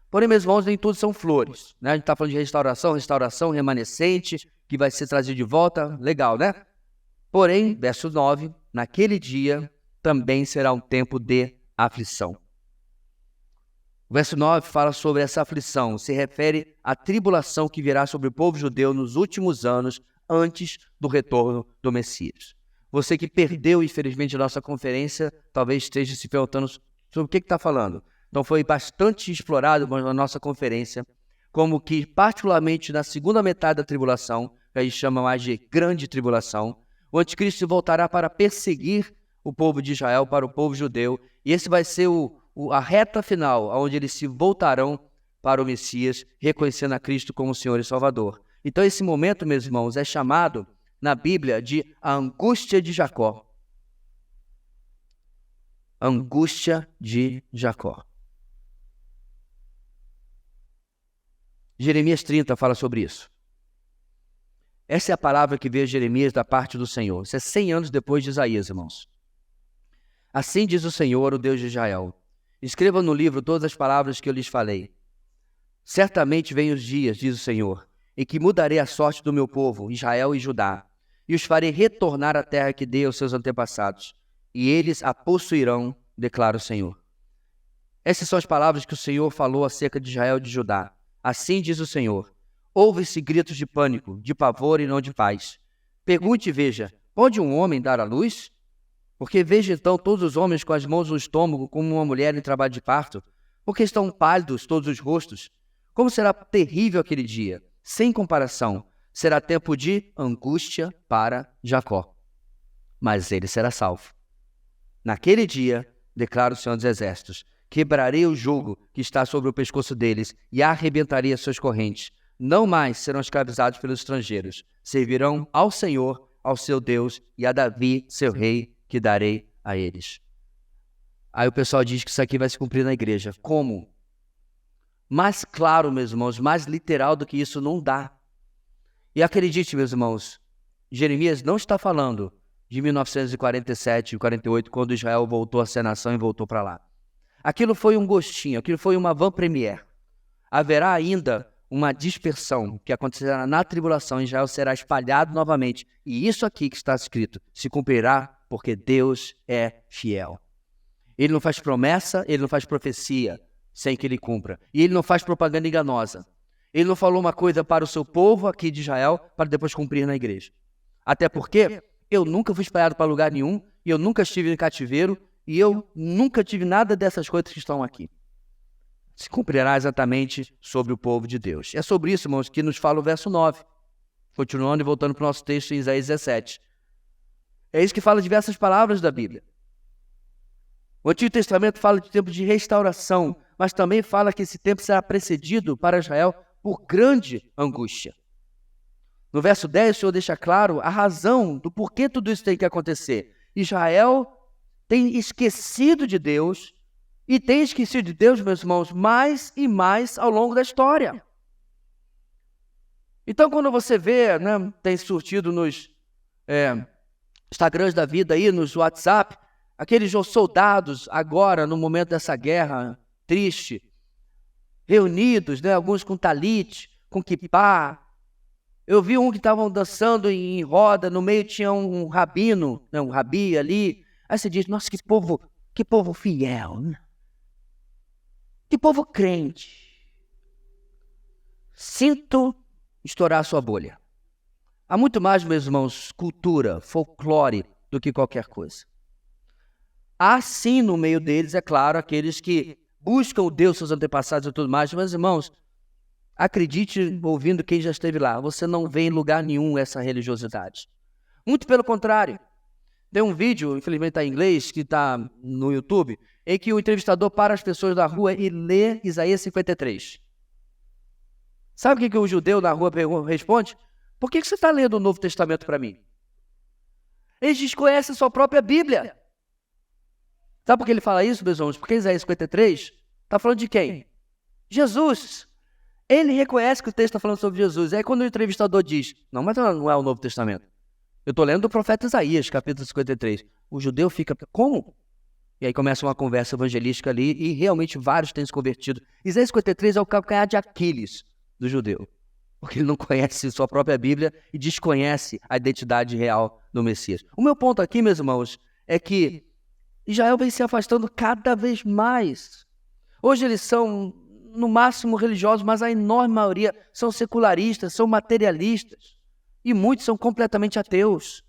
[SPEAKER 1] Porém, meus irmãos, nem tudo são flores, né? A gente está falando de restauração remanescente, que vai ser trazido de volta, legal, né? Porém, verso 9, naquele dia também será um tempo de aflição. O verso 9 fala sobre essa aflição, se refere à tribulação que virá sobre o povo judeu nos últimos anos, antes do retorno do Messias. Você que perdeu, infelizmente, a nossa conferência, talvez esteja se perguntando sobre o que está falando. Então foi bastante explorado na nossa conferência, como que particularmente na segunda metade da tribulação, que a gente chama mais de grande tribulação, o anticristo voltará para perseguir o povo de Israel, para o povo judeu, e esse vai ser a reta final, onde eles se voltarão para o Messias, reconhecendo a Cristo como Senhor e Salvador. Então esse momento, meus irmãos, é chamado na Bíblia de a angústia de Jacó. Angústia de Jacó. Jeremias 30 fala sobre isso. Essa é a palavra que veio a Jeremias da parte do Senhor. Isso é 100 anos depois de Isaías, irmãos. Assim diz o Senhor, o Deus de Israel. Escreva no livro todas as palavras que eu lhes falei. Certamente vêm os dias, diz o Senhor, em que mudarei a sorte do meu povo, Israel e Judá, e os farei retornar à terra que dei aos seus antepassados, e eles a possuirão, declara o Senhor. Essas são as palavras que o Senhor falou acerca de Israel e de Judá. Assim diz o Senhor: ouve-se gritos de pânico, de pavor e não de paz. Pergunte e veja: pode um homem dar à luz? Porque veja então todos os homens com as mãos no estômago, como uma mulher em trabalho de parto, porque estão pálidos todos os rostos. Como será terrível aquele dia, sem comparação. Será tempo de angústia para Jacó, mas ele será salvo. Naquele dia, declara o Senhor dos Exércitos, quebrarei o jugo que está sobre o pescoço deles e arrebentarei as suas correntes. Não mais serão escravizados pelos estrangeiros. Servirão ao Senhor, ao seu Deus, e a Davi, seu rei, que darei a eles. Aí o pessoal diz que isso aqui vai se cumprir na igreja. Como? Mais claro, meus irmãos, mais literal do que isso não dá. E acredite, meus irmãos, Jeremias não está falando de 1947 e 48, quando Israel voltou a ser nação e voltou para lá. Aquilo foi um gostinho, aquilo foi uma avant-première. Haverá ainda uma dispersão que acontecerá na tribulação, Israel será espalhado novamente. E isso aqui que está escrito se cumprirá porque Deus é fiel. Ele não faz promessa, ele não faz profecia sem que ele cumpra. E ele não faz propaganda enganosa. Ele não falou uma coisa para o seu povo aqui de Israel para depois cumprir na igreja. Até porque eu nunca fui espalhado para lugar nenhum, e eu nunca estive em cativeiro, e eu nunca tive nada dessas coisas que estão aqui. Se cumprirá exatamente sobre o povo de Deus. É sobre isso, irmãos, que nos fala o verso 9. Continuando e voltando para o nosso texto em Isaías 17. É isso que fala diversas palavras da Bíblia. O Antigo Testamento fala de tempo de restauração, mas também fala que esse tempo será precedido para Israel por grande angústia. No verso 10, o Senhor deixa claro a razão do porquê tudo isso tem que acontecer. Israel tem esquecido de Deus, e tem esquecido de Deus, meus irmãos, mais e mais ao longo da história. Então, quando você vê, né, tem surtido nos Instagrams da vida aí, nos WhatsApp, aqueles soldados agora, no momento dessa guerra triste, reunidos, né, alguns com talit, com quipá. Eu vi um que estavam dançando em roda, no meio tinha um rabino, né, um rabi ali. Aí você diz, nossa, que povo fiel, né? Que povo crente. Sinto estourar a sua bolha. Há muito mais, meus irmãos, cultura, folclore, do que qualquer coisa. Há sim no meio deles, é claro, aqueles que buscam o Deus, seus antepassados e tudo mais, mas, irmãos, acredite, ouvindo quem já esteve lá, você não vê em lugar nenhum essa religiosidade. Muito pelo contrário. Tem um vídeo, infelizmente está em inglês, que está no YouTube, em que o entrevistador para as pessoas da rua e lê Isaías 53. Sabe o que o judeu na rua responde? Por que você está lendo o Novo Testamento para mim? Eles desconhecem a sua própria Bíblia. Sabe por que ele fala isso, meus irmãos? Porque Isaías 53 está falando de quem? Jesus. Ele reconhece que o texto está falando sobre Jesus. Aí quando o entrevistador diz, não, mas não é o Novo Testamento. Eu estou lendo o profeta Isaías, capítulo 53. O judeu fica, como? E aí começa uma conversa evangelística ali e realmente vários têm se convertido. Isaías 53 é o calcanhar de Aquiles do judeu. Porque ele não conhece sua própria Bíblia e desconhece a identidade real do Messias. O meu ponto aqui, meus irmãos, é que Israel vem se afastando cada vez mais. Hoje eles são, no máximo, religiosos, mas a enorme maioria são secularistas, são materialistas. E muitos são completamente ateus.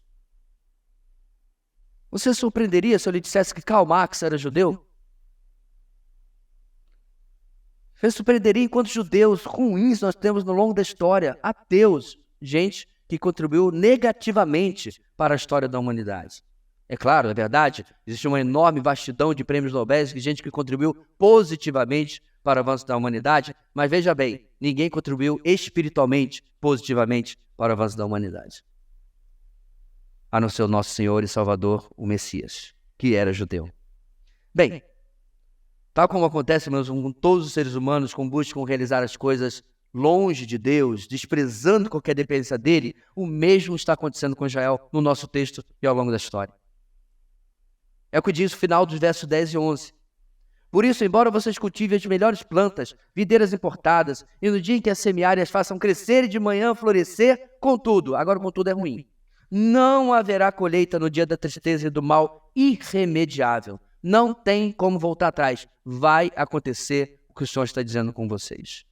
[SPEAKER 1] Você se surpreenderia se eu lhe dissesse que Karl Marx era judeu? Você se surpreenderia em quantos judeus ruins nós temos no longo da história, ateus, gente que contribuiu negativamente para a história da humanidade. É claro, é verdade, existe uma enorme vastidão de prêmios Nobel, de gente que contribuiu positivamente para o avanço da humanidade, mas veja bem, ninguém contribuiu espiritualmente, positivamente para o avanço da humanidade. A não ser o nosso Senhor e Salvador, o Messias, que era judeu. Bem, tal como acontece, meus, com todos os seres humanos que buscam realizar as coisas longe de Deus, desprezando qualquer dependência dele, o mesmo está acontecendo com Israel no nosso texto e ao longo da história. É o que diz o final dos versos 10 e 11. Por isso, embora vocês cultivem as melhores plantas, videiras importadas, e no dia em que as semearem as façam crescer e de manhã florescer, contudo é ruim. Não haverá colheita no dia da tristeza e do mal irremediável. Não tem como voltar atrás. Vai acontecer o que o Senhor está dizendo com vocês.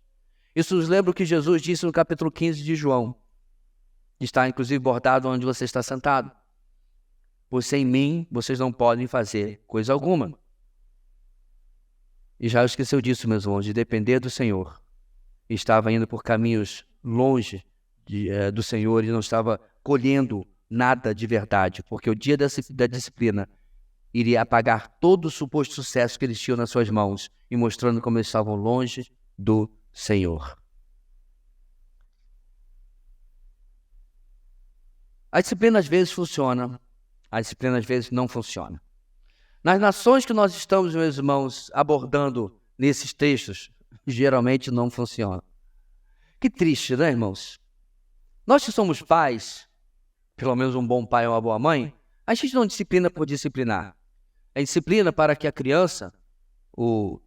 [SPEAKER 1] Isso nos lembra o que Jesus disse no capítulo 15 de João. Está inclusive bordado onde você está sentado. Pois sem mim, vocês não podem fazer coisa alguma. Israel esqueceu disso, meus irmãos, de depender do Senhor. Estava indo por caminhos longe do Senhor e não estava colhendo nada de verdade, porque o dia da disciplina iria apagar todo o suposto sucesso que eles tinham nas suas mãos e mostrando como eles estavam longe do Senhor. A disciplina às vezes funciona, a disciplina às vezes não funciona. Nas nações que nós estamos, meus irmãos, abordando nesses textos, geralmente não funciona. Que triste, né, irmãos? Nós que somos pais, pelo menos um bom pai ou uma boa mãe, a gente não disciplina por disciplinar. É disciplina para que a criança, o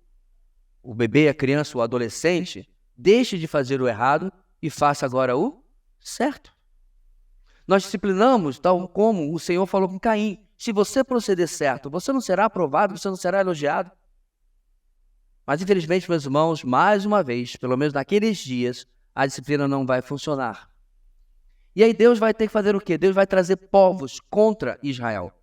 [SPEAKER 1] bebê, a criança, o adolescente, deixe de fazer o errado e faça agora o certo. Nós disciplinamos tal como o Senhor falou com Caim. Se você proceder certo, você não será aprovado, você não será elogiado. Mas infelizmente, meus irmãos, mais uma vez, pelo menos naqueles dias, a disciplina não vai funcionar. E aí Deus vai ter que fazer o quê? Deus vai trazer povos contra Israel.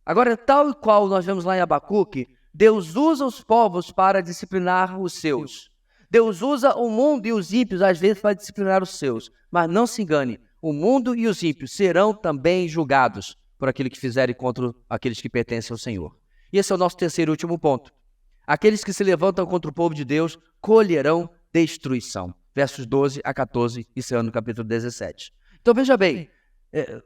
[SPEAKER 1] Agora, tal e qual nós vemos lá em Abacuque, Deus usa os povos para disciplinar os seus. Deus usa o mundo e os ímpios, às vezes, para disciplinar os seus. Mas não se engane, o mundo e os ímpios serão também julgados por aquilo que fizerem contra aqueles que pertencem ao Senhor. E esse é o nosso terceiro e último ponto. Aqueles que se levantam contra o povo de Deus colherão destruição. Versos 12 a 14, encerrando no capítulo 17. Então veja bem,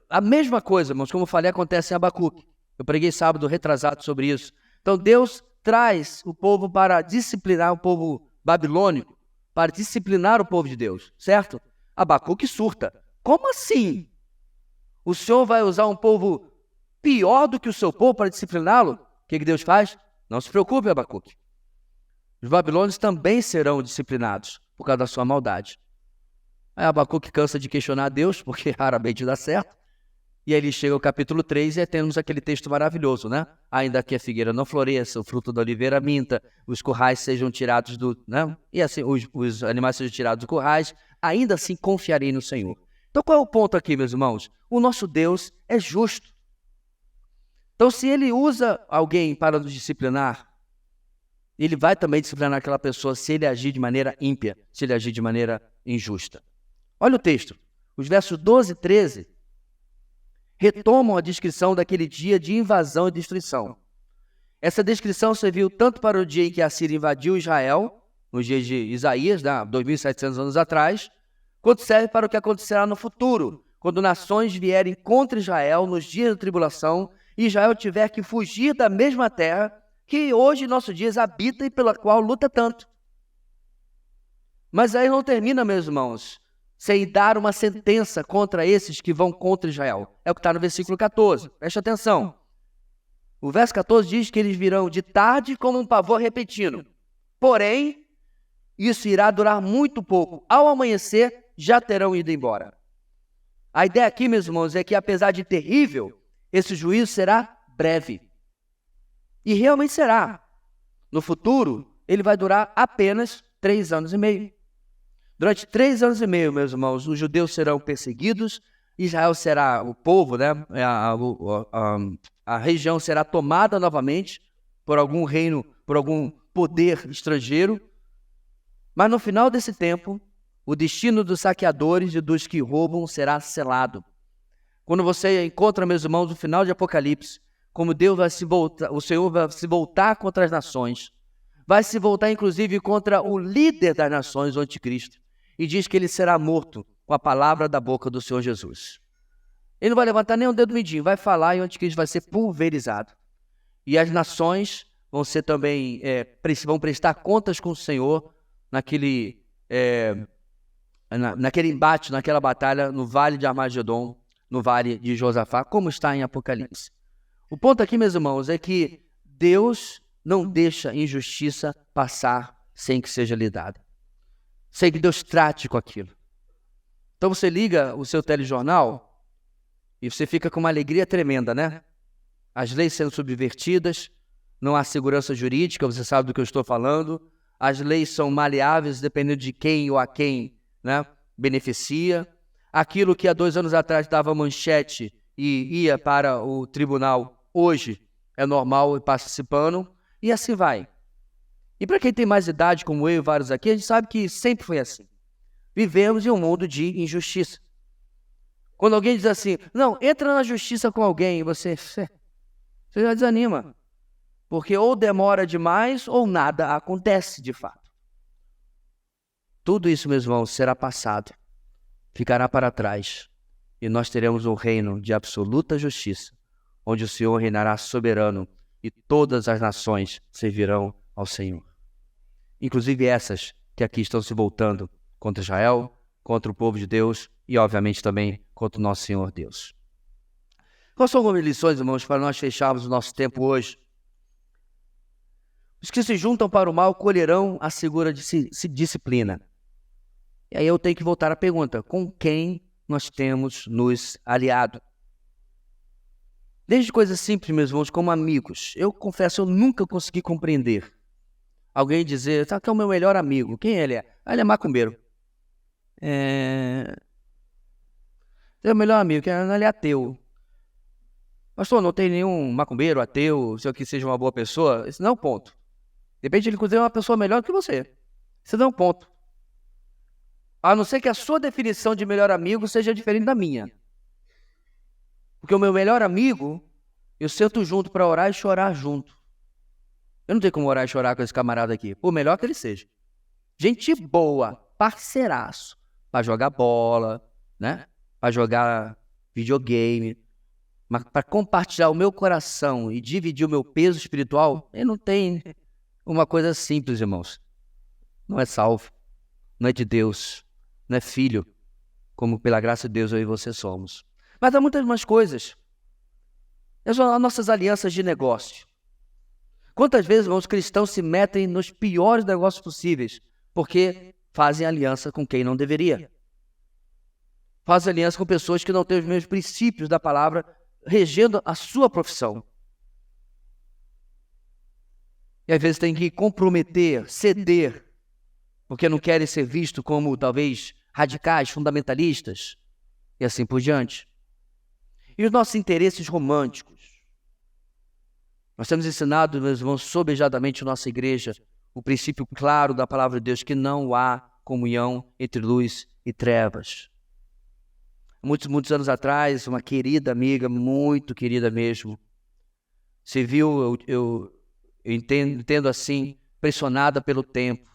[SPEAKER 1] a mesma coisa, irmãos, como eu falei, acontece em Abacuque. Eu preguei sábado retrasado sobre isso. Então Deus traz o povo para disciplinar o povo babilônico, para disciplinar o povo de Deus, certo? Abacuque surta. Como assim? O Senhor vai usar um povo pior do que o seu povo para discipliná-lo? O que Deus faz? Não se preocupe, Abacuque. Os babilônios também serão disciplinados por causa da sua maldade. Aí Abacuque cansa de questionar Deus, porque raramente dá certo. E aí ele chega ao capítulo 3 e temos aquele texto maravilhoso, né? Ainda que a figueira não floresça, o fruto da oliveira minta, os currais sejam tirados né? E assim, os animais sejam tirados dos currais, ainda assim confiarei no Senhor. Então qual é o ponto aqui, meus irmãos? O nosso Deus é justo. Então se ele usa alguém para nos disciplinar, ele vai também disciplinar aquela pessoa se ele agir de maneira ímpia, se ele agir de maneira injusta. Olha o texto, os versos 12 e 13 retomam a descrição daquele dia de invasão e destruição. Essa descrição serviu tanto para o dia em que a Síria invadiu Israel, nos dias de Isaías, 2.700 anos atrás, quanto serve para o que acontecerá no futuro, quando nações vierem contra Israel nos dias da tribulação e Israel tiver que fugir da mesma terra que hoje, em nossos dias, habita e pela qual luta tanto. Mas aí não termina, meus irmãos, sem dar uma sentença contra esses que vão contra Israel. É o que está no versículo 14. Preste atenção. O verso 14 diz que eles virão de tarde como um pavor repentino. Porém, isso irá durar muito pouco. Ao amanhecer, já terão ido embora. A ideia aqui, meus irmãos, é que apesar de terrível, esse juízo será breve. E realmente será. No futuro, ele vai durar apenas 3 anos e meio. Durante 3 anos e meio, meus irmãos, os judeus serão perseguidos, Israel será o povo, né? A região será tomada novamente por algum reino, por algum poder estrangeiro. Mas no final desse tempo, o destino dos saqueadores e dos que roubam será selado. Quando você encontra, meus irmãos, no final de Apocalipse, como Deus vai se voltar, o Senhor vai se voltar contra as nações, vai se voltar inclusive contra o líder das nações, o anticristo, e diz que ele será morto com a palavra da boca do Senhor Jesus. Ele não vai levantar nem um dedo mindinho, vai falar e o anticristo vai ser pulverizado. E as nações vão ser também, vão prestar contas com o Senhor naquele embate, naquela batalha no vale de Armagedon, no vale de Josafá, como está em Apocalipse. O ponto aqui, meus irmãos, é que Deus não deixa injustiça passar sem que seja lidada. Sem que Deus trate com aquilo. Então você liga o seu telejornal e você fica com uma alegria tremenda, né? As leis sendo subvertidas, não há segurança jurídica, você sabe do que eu estou falando. As leis são maleáveis, dependendo de quem ou a quem, né, beneficia. Aquilo que há 2 anos atrás dava manchete e ia para o tribunal, hoje é normal e passa esse pano, e assim vai. E para quem tem mais idade, como eu e vários aqui, a gente sabe que sempre foi assim. Vivemos em um mundo de injustiça. Quando alguém diz assim, não, entra na justiça com alguém, você já desanima. Porque ou demora demais ou nada acontece de fato. Tudo isso, meus irmãos, será passado, ficará para trás. E nós teremos um reino de absoluta justiça, onde o Senhor reinará soberano e todas as nações servirão ao Senhor. Inclusive essas que aqui estão se voltando contra Israel, contra o povo de Deus e, obviamente, também contra o nosso Senhor Deus. Quais são algumas lições, irmãos, para nós fecharmos o nosso tempo hoje? Os que se juntam para o mal colherão a segura disciplina. E aí eu tenho que voltar à pergunta, com quem nós temos nos aliado? Desde coisas simples, meus irmãos, como amigos. Eu confesso, eu nunca consegui compreender alguém dizer, tá, que é o meu melhor amigo. Quem ele é? Ah, ele é macumbeiro. É o melhor amigo, que ele é ateu. Pastor, não tem nenhum macumbeiro, ateu, se eu que seja uma boa pessoa? Isso não é um ponto. De repente ele inclusive é uma pessoa melhor que você. Isso não é um ponto. A não ser que a sua definição de melhor amigo seja diferente da minha. Porque o meu melhor amigo, eu sento junto para orar e chorar junto. Eu não tenho como orar e chorar com esse camarada aqui, por melhor que ele seja. Gente boa, parceiraço, para jogar bola, né? Para jogar videogame, mas para compartilhar o meu coração e dividir o meu peso espiritual, ele não tem uma coisa simples, irmãos. Não é salvo, não é de Deus, não é filho, como pela graça de Deus eu e você somos. Mas há muitas mais coisas. As nossas alianças de negócio. Quantas vezes os cristãos se metem nos piores negócios possíveis, porque fazem aliança com quem não deveria. Fazem aliança com pessoas que não têm os mesmos princípios da palavra regendo a sua profissão. E às vezes tem que comprometer, ceder, porque não querem ser vistos como talvez radicais, fundamentalistas, e assim por diante. E os nossos interesses românticos. Nós temos ensinado, meus irmãos, sobejadamente na nossa igreja, o princípio claro da palavra de Deus, que não há comunhão entre luz e trevas. Muitos anos atrás, uma querida amiga, muito querida mesmo, se viu, eu entendo assim, pressionada pelo tempo.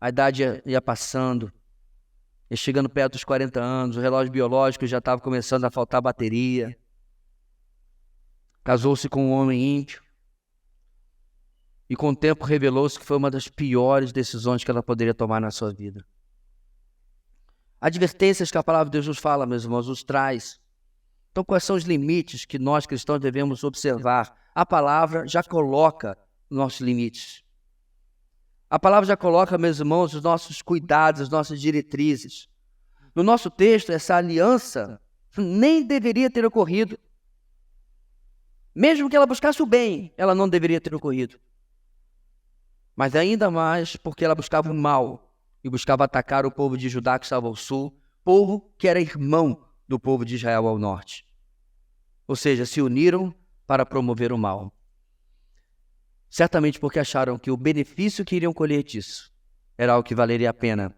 [SPEAKER 1] A idade ia passando, ia chegando perto dos 40 anos, o relógio biológico já estava começando a faltar bateria. Casou-se com um homem ímpio. E com o tempo revelou-se que foi uma das piores decisões que ela poderia tomar na sua vida. Advertências que a palavra de Deus nos fala, meus irmãos, nos traz. Então, quais são os limites que nós cristãos devemos observar? A palavra já coloca nossos limites. A palavra já coloca, meus irmãos, os nossos cuidados, as nossas diretrizes. No nosso texto, essa aliança nem deveria ter ocorrido. Mesmo que ela buscasse o bem, ela não deveria ter ocorrido. Mas ainda mais porque ela buscava o mal e buscava atacar o povo de Judá que estava ao sul, povo que era irmão do povo de Israel ao norte. Ou seja, se uniram para promover o mal. Certamente porque acharam que o benefício que iriam colher disso era algo que valeria a pena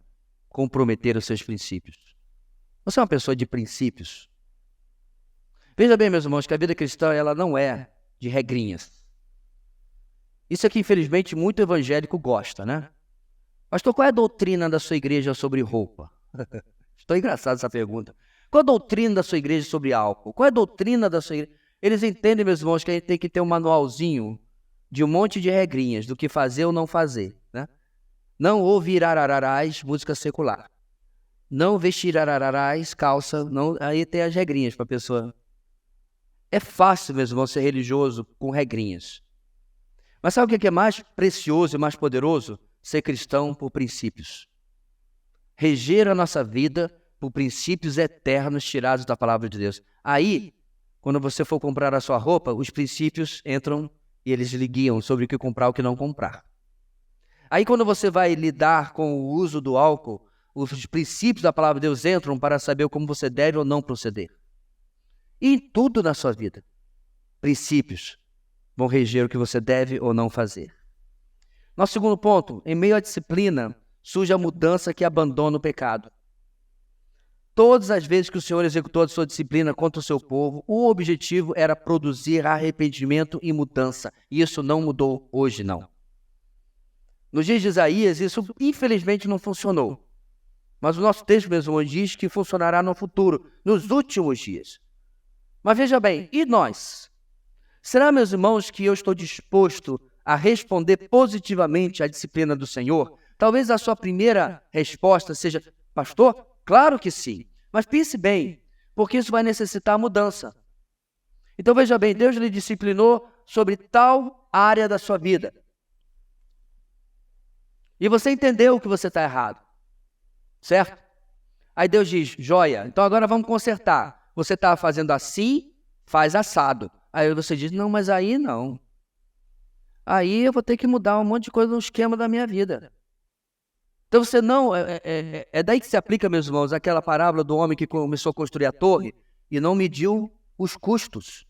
[SPEAKER 1] comprometer os seus princípios. Você é uma pessoa de princípios? Veja bem, meus irmãos, que a vida cristã ela não é de regrinhas. Isso é que, infelizmente, muito evangélico gosta, né? Pastor, qual é a doutrina da sua igreja sobre roupa? Estou engraçado essa pergunta. Qual a doutrina da sua igreja sobre álcool? Qual é a doutrina da sua igreja? Eles entendem, meus irmãos, que a gente tem que ter um manualzinho de um monte de regrinhas do que fazer ou não fazer, né? Não ouvir arararás, música secular. Não vestir arararás, calça, não, aí tem as regrinhas para a pessoa. É fácil, meus irmãos, ser religioso com regrinhas. Mas sabe o que é mais precioso e mais poderoso? Ser cristão por princípios. Reger a nossa vida por princípios eternos tirados da palavra de Deus. Aí, quando você for comprar a sua roupa, os princípios entram e eles lhe guiam sobre o que comprar e o que não comprar. Aí quando você vai lidar com o uso do álcool, os princípios da palavra de Deus entram para saber como você deve ou não proceder. E em tudo na sua vida, princípios vão reger o que você deve ou não fazer. Nosso segundo ponto, em meio à disciplina, surge a mudança que abandona o pecado. Todas as vezes que o Senhor executou a sua disciplina contra o seu povo, o objetivo era produzir arrependimento e mudança. E isso não mudou hoje, não. Nos dias de Isaías, isso infelizmente não funcionou. Mas o nosso texto mesmo diz que funcionará no futuro, nos últimos dias. Mas veja bem, e nós? Será, meus irmãos, que eu estou disposto a responder positivamente à disciplina do Senhor? Talvez a sua primeira resposta seja, pastor, claro que sim. Mas pense bem, porque isso vai necessitar mudança. Então veja bem, Deus lhe disciplinou sobre tal área da sua vida. E você entendeu que você está errado, certo? Aí Deus diz, joia, então agora vamos consertar. Você está fazendo assim, faz assado. Aí você diz, não, mas aí não. Aí eu vou ter que mudar um monte de coisa no esquema da minha vida. Então você não, é daí que se aplica, meus irmãos, aquela parábola do homem que começou a construir a torre e não mediu os custos.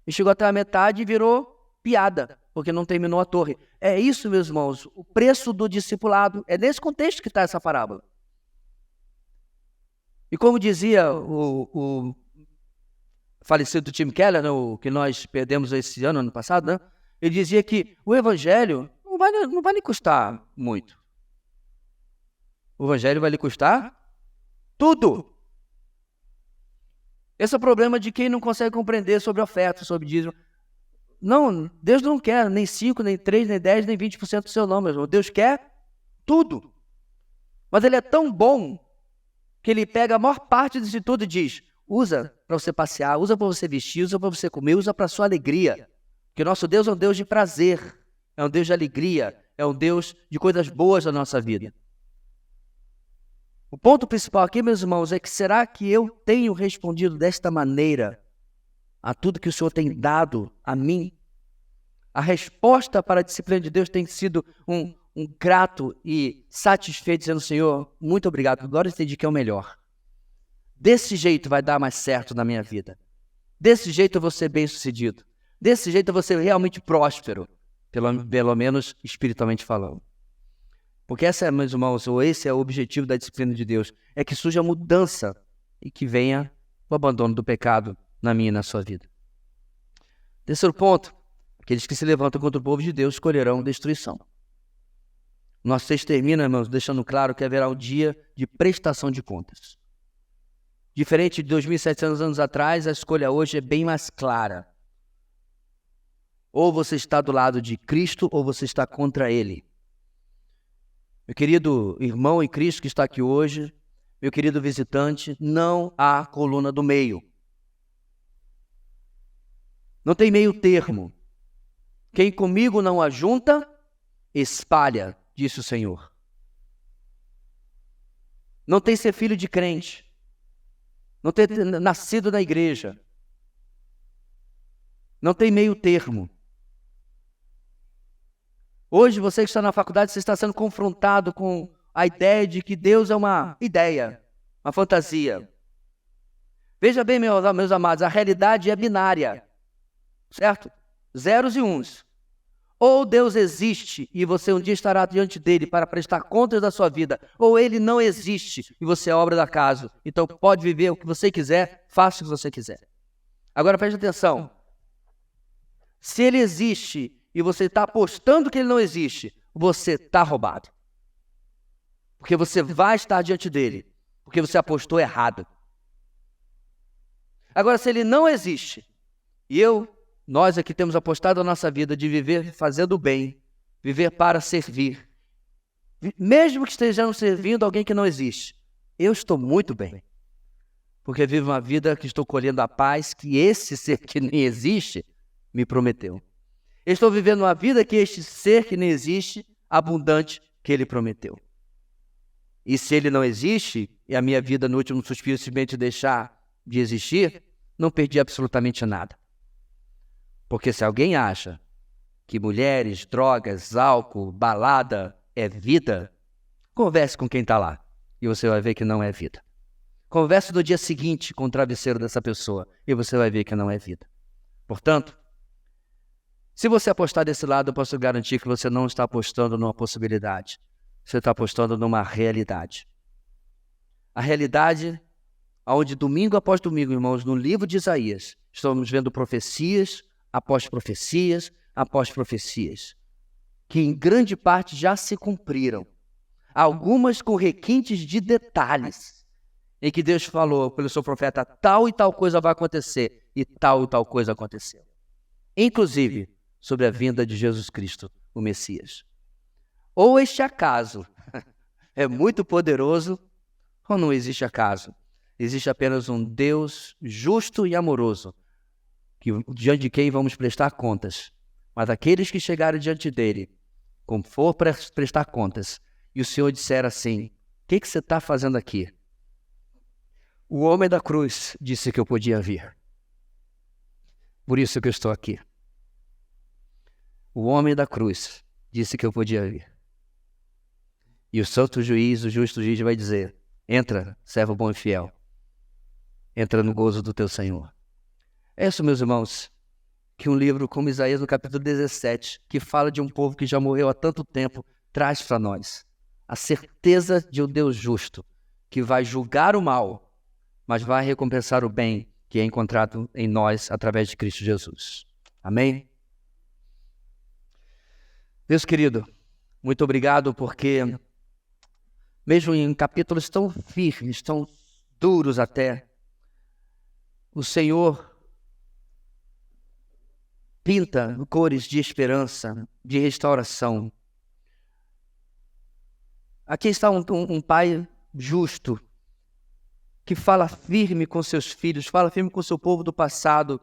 [SPEAKER 1] E chegou até a metade e virou piada, porque não terminou a torre. É isso, meus irmãos, o preço do discipulado. É nesse contexto que está essa parábola. E como dizia o falecido Tim Keller, né, o que nós perdemos esse ano passado, né? Ele dizia que o evangelho não vai lhe custar muito. O evangelho vai lhe custar tudo. Esse é o problema de quem não consegue compreender sobre oferta, sobre dízimo. Não, Deus não quer nem 5, nem 3, nem 10, nem 20% do seu nome, meu irmão. Deus quer tudo. Mas Ele é tão bom que Ele pega a maior parte disso tudo e diz, usa para você passear, usa para você vestir, usa para você comer, usa para a sua alegria. Porque nosso Deus é um Deus de prazer, é um Deus de alegria, é um Deus de coisas boas da nossa vida. O ponto principal aqui, meus irmãos, é que será que eu tenho respondido desta maneira a tudo que o Senhor tem dado a mim? A resposta para a disciplina de Deus tem sido um grato e satisfeito, dizendo, Senhor, muito obrigado, agora eu entendi que é o melhor. Desse jeito vai dar mais certo na minha vida. Desse jeito eu vou ser bem-sucedido. Desse jeito eu vou ser realmente próspero, pelo menos espiritualmente falando. Porque essa, meus irmãos, ou esse é o objetivo da disciplina de Deus, é que surja mudança e que venha o abandono do pecado na minha e na sua vida. Terceiro ponto, aqueles que se levantam contra o povo de Deus escolherão destruição. Nosso texto termina, irmãos, deixando claro que haverá um dia de prestação de contas. Diferente de 2.700 anos atrás, a escolha hoje é bem mais clara. Ou você está do lado de Cristo ou você está contra Ele. Meu querido irmão em Cristo que está aqui hoje, meu querido visitante, não há coluna do meio. Não tem meio termo. Quem comigo não ajunta, espalha, disse o Senhor. Não tem ser filho de crente. Não ter nascido na igreja. Não tem meio termo. Hoje, você que está na faculdade, você está sendo confrontado com a ideia de que Deus é uma ideia, uma fantasia. Veja bem, meus amados, a realidade é binária, certo? Zeros e uns. Ou Deus existe e você um dia estará diante dele para prestar contas da sua vida, ou ele não existe e você é obra do acaso. Então pode viver o que você quiser, faça o que você quiser. Agora preste atenção. Se ele existe e você está apostando que ele não existe, você está roubado. Porque você vai estar diante dele, porque você apostou errado. Agora, se ele não existe, e nós aqui temos apostado a nossa vida de viver fazendo o bem, viver para servir, mesmo que estejamos servindo alguém que não existe, eu estou muito bem. Porque vivo uma vida que estou colhendo a paz que esse ser que nem existe me prometeu. Eu estou vivendo uma vida que este ser que nem existe, abundante, que ele prometeu. E se ele não existe, e a minha vida no último suspiro simplesmente deixar de existir, não perdi absolutamente nada. Porque se alguém acha que mulheres, drogas, álcool, balada é vida, converse com quem está lá e você vai ver que não é vida. Converse no dia seguinte com o travesseiro dessa pessoa e você vai ver que não é vida. Portanto, se você apostar desse lado, eu posso garantir que você não está apostando numa possibilidade. Você está apostando numa realidade. A realidade onde domingo após domingo, irmãos, no livro de Isaías, estamos vendo profecias após profecias após profecias, que em grande parte já se cumpriram. Algumas com requintes de detalhes, em que Deus falou pelo seu profeta, tal e tal coisa vai acontecer, e tal coisa aconteceu. Inclusive, sobre a vinda de Jesus Cristo, o Messias. Ou este acaso é muito poderoso, ou não existe acaso. Existe apenas um Deus justo e amoroso, diante de quem vamos prestar contas. Mas aqueles que chegarem diante dele, como for para prestar contas, e o Senhor disser assim, o que você está fazendo aqui? O homem da cruz disse que eu podia vir. Por isso que eu estou aqui. O homem da cruz disse que eu podia vir. E o santo juiz, o justo juiz vai dizer, entra, servo bom e fiel. Entra no gozo do teu Senhor. É isso, meus irmãos, que um livro como Isaías, no capítulo 17, que fala de um povo que já morreu há tanto tempo, traz para nós. A certeza de um Deus justo, que vai julgar o mal, mas vai recompensar o bem que é encontrado em nós através de Cristo Jesus. Amém? Deus querido, muito obrigado porque, mesmo em capítulos tão firmes, tão duros até, o Senhor pinta cores de esperança, de restauração. Aqui está um pai justo, que fala firme com seus filhos, fala firme com seu povo do passado,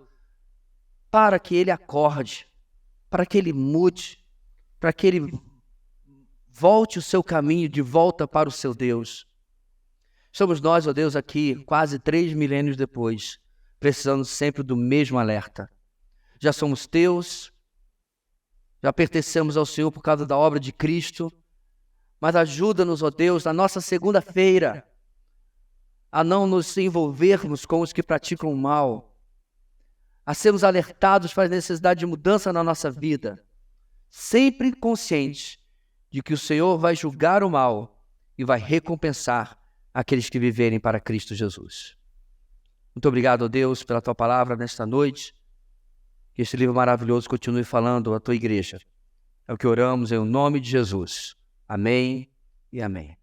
[SPEAKER 1] para que ele acorde, para que ele mude, para que ele volte o seu caminho de volta para o seu Deus. Somos nós, ó Deus, aqui, quase 3 milênios depois, precisando sempre do mesmo alerta. Já somos teus, já pertencemos ao Senhor por causa da obra de Cristo, mas ajuda-nos, ó Deus, na nossa segunda-feira, a não nos envolvermos com os que praticam o mal, a sermos alertados para a necessidade de mudança na nossa vida, sempre conscientes de que o Senhor vai julgar o mal e vai recompensar aqueles que viverem para Cristo Jesus. Muito obrigado, ó Deus, pela tua palavra nesta noite. Que este livro maravilhoso continue falando à tua igreja. É o que oramos em nome de Jesus. Amém e amém.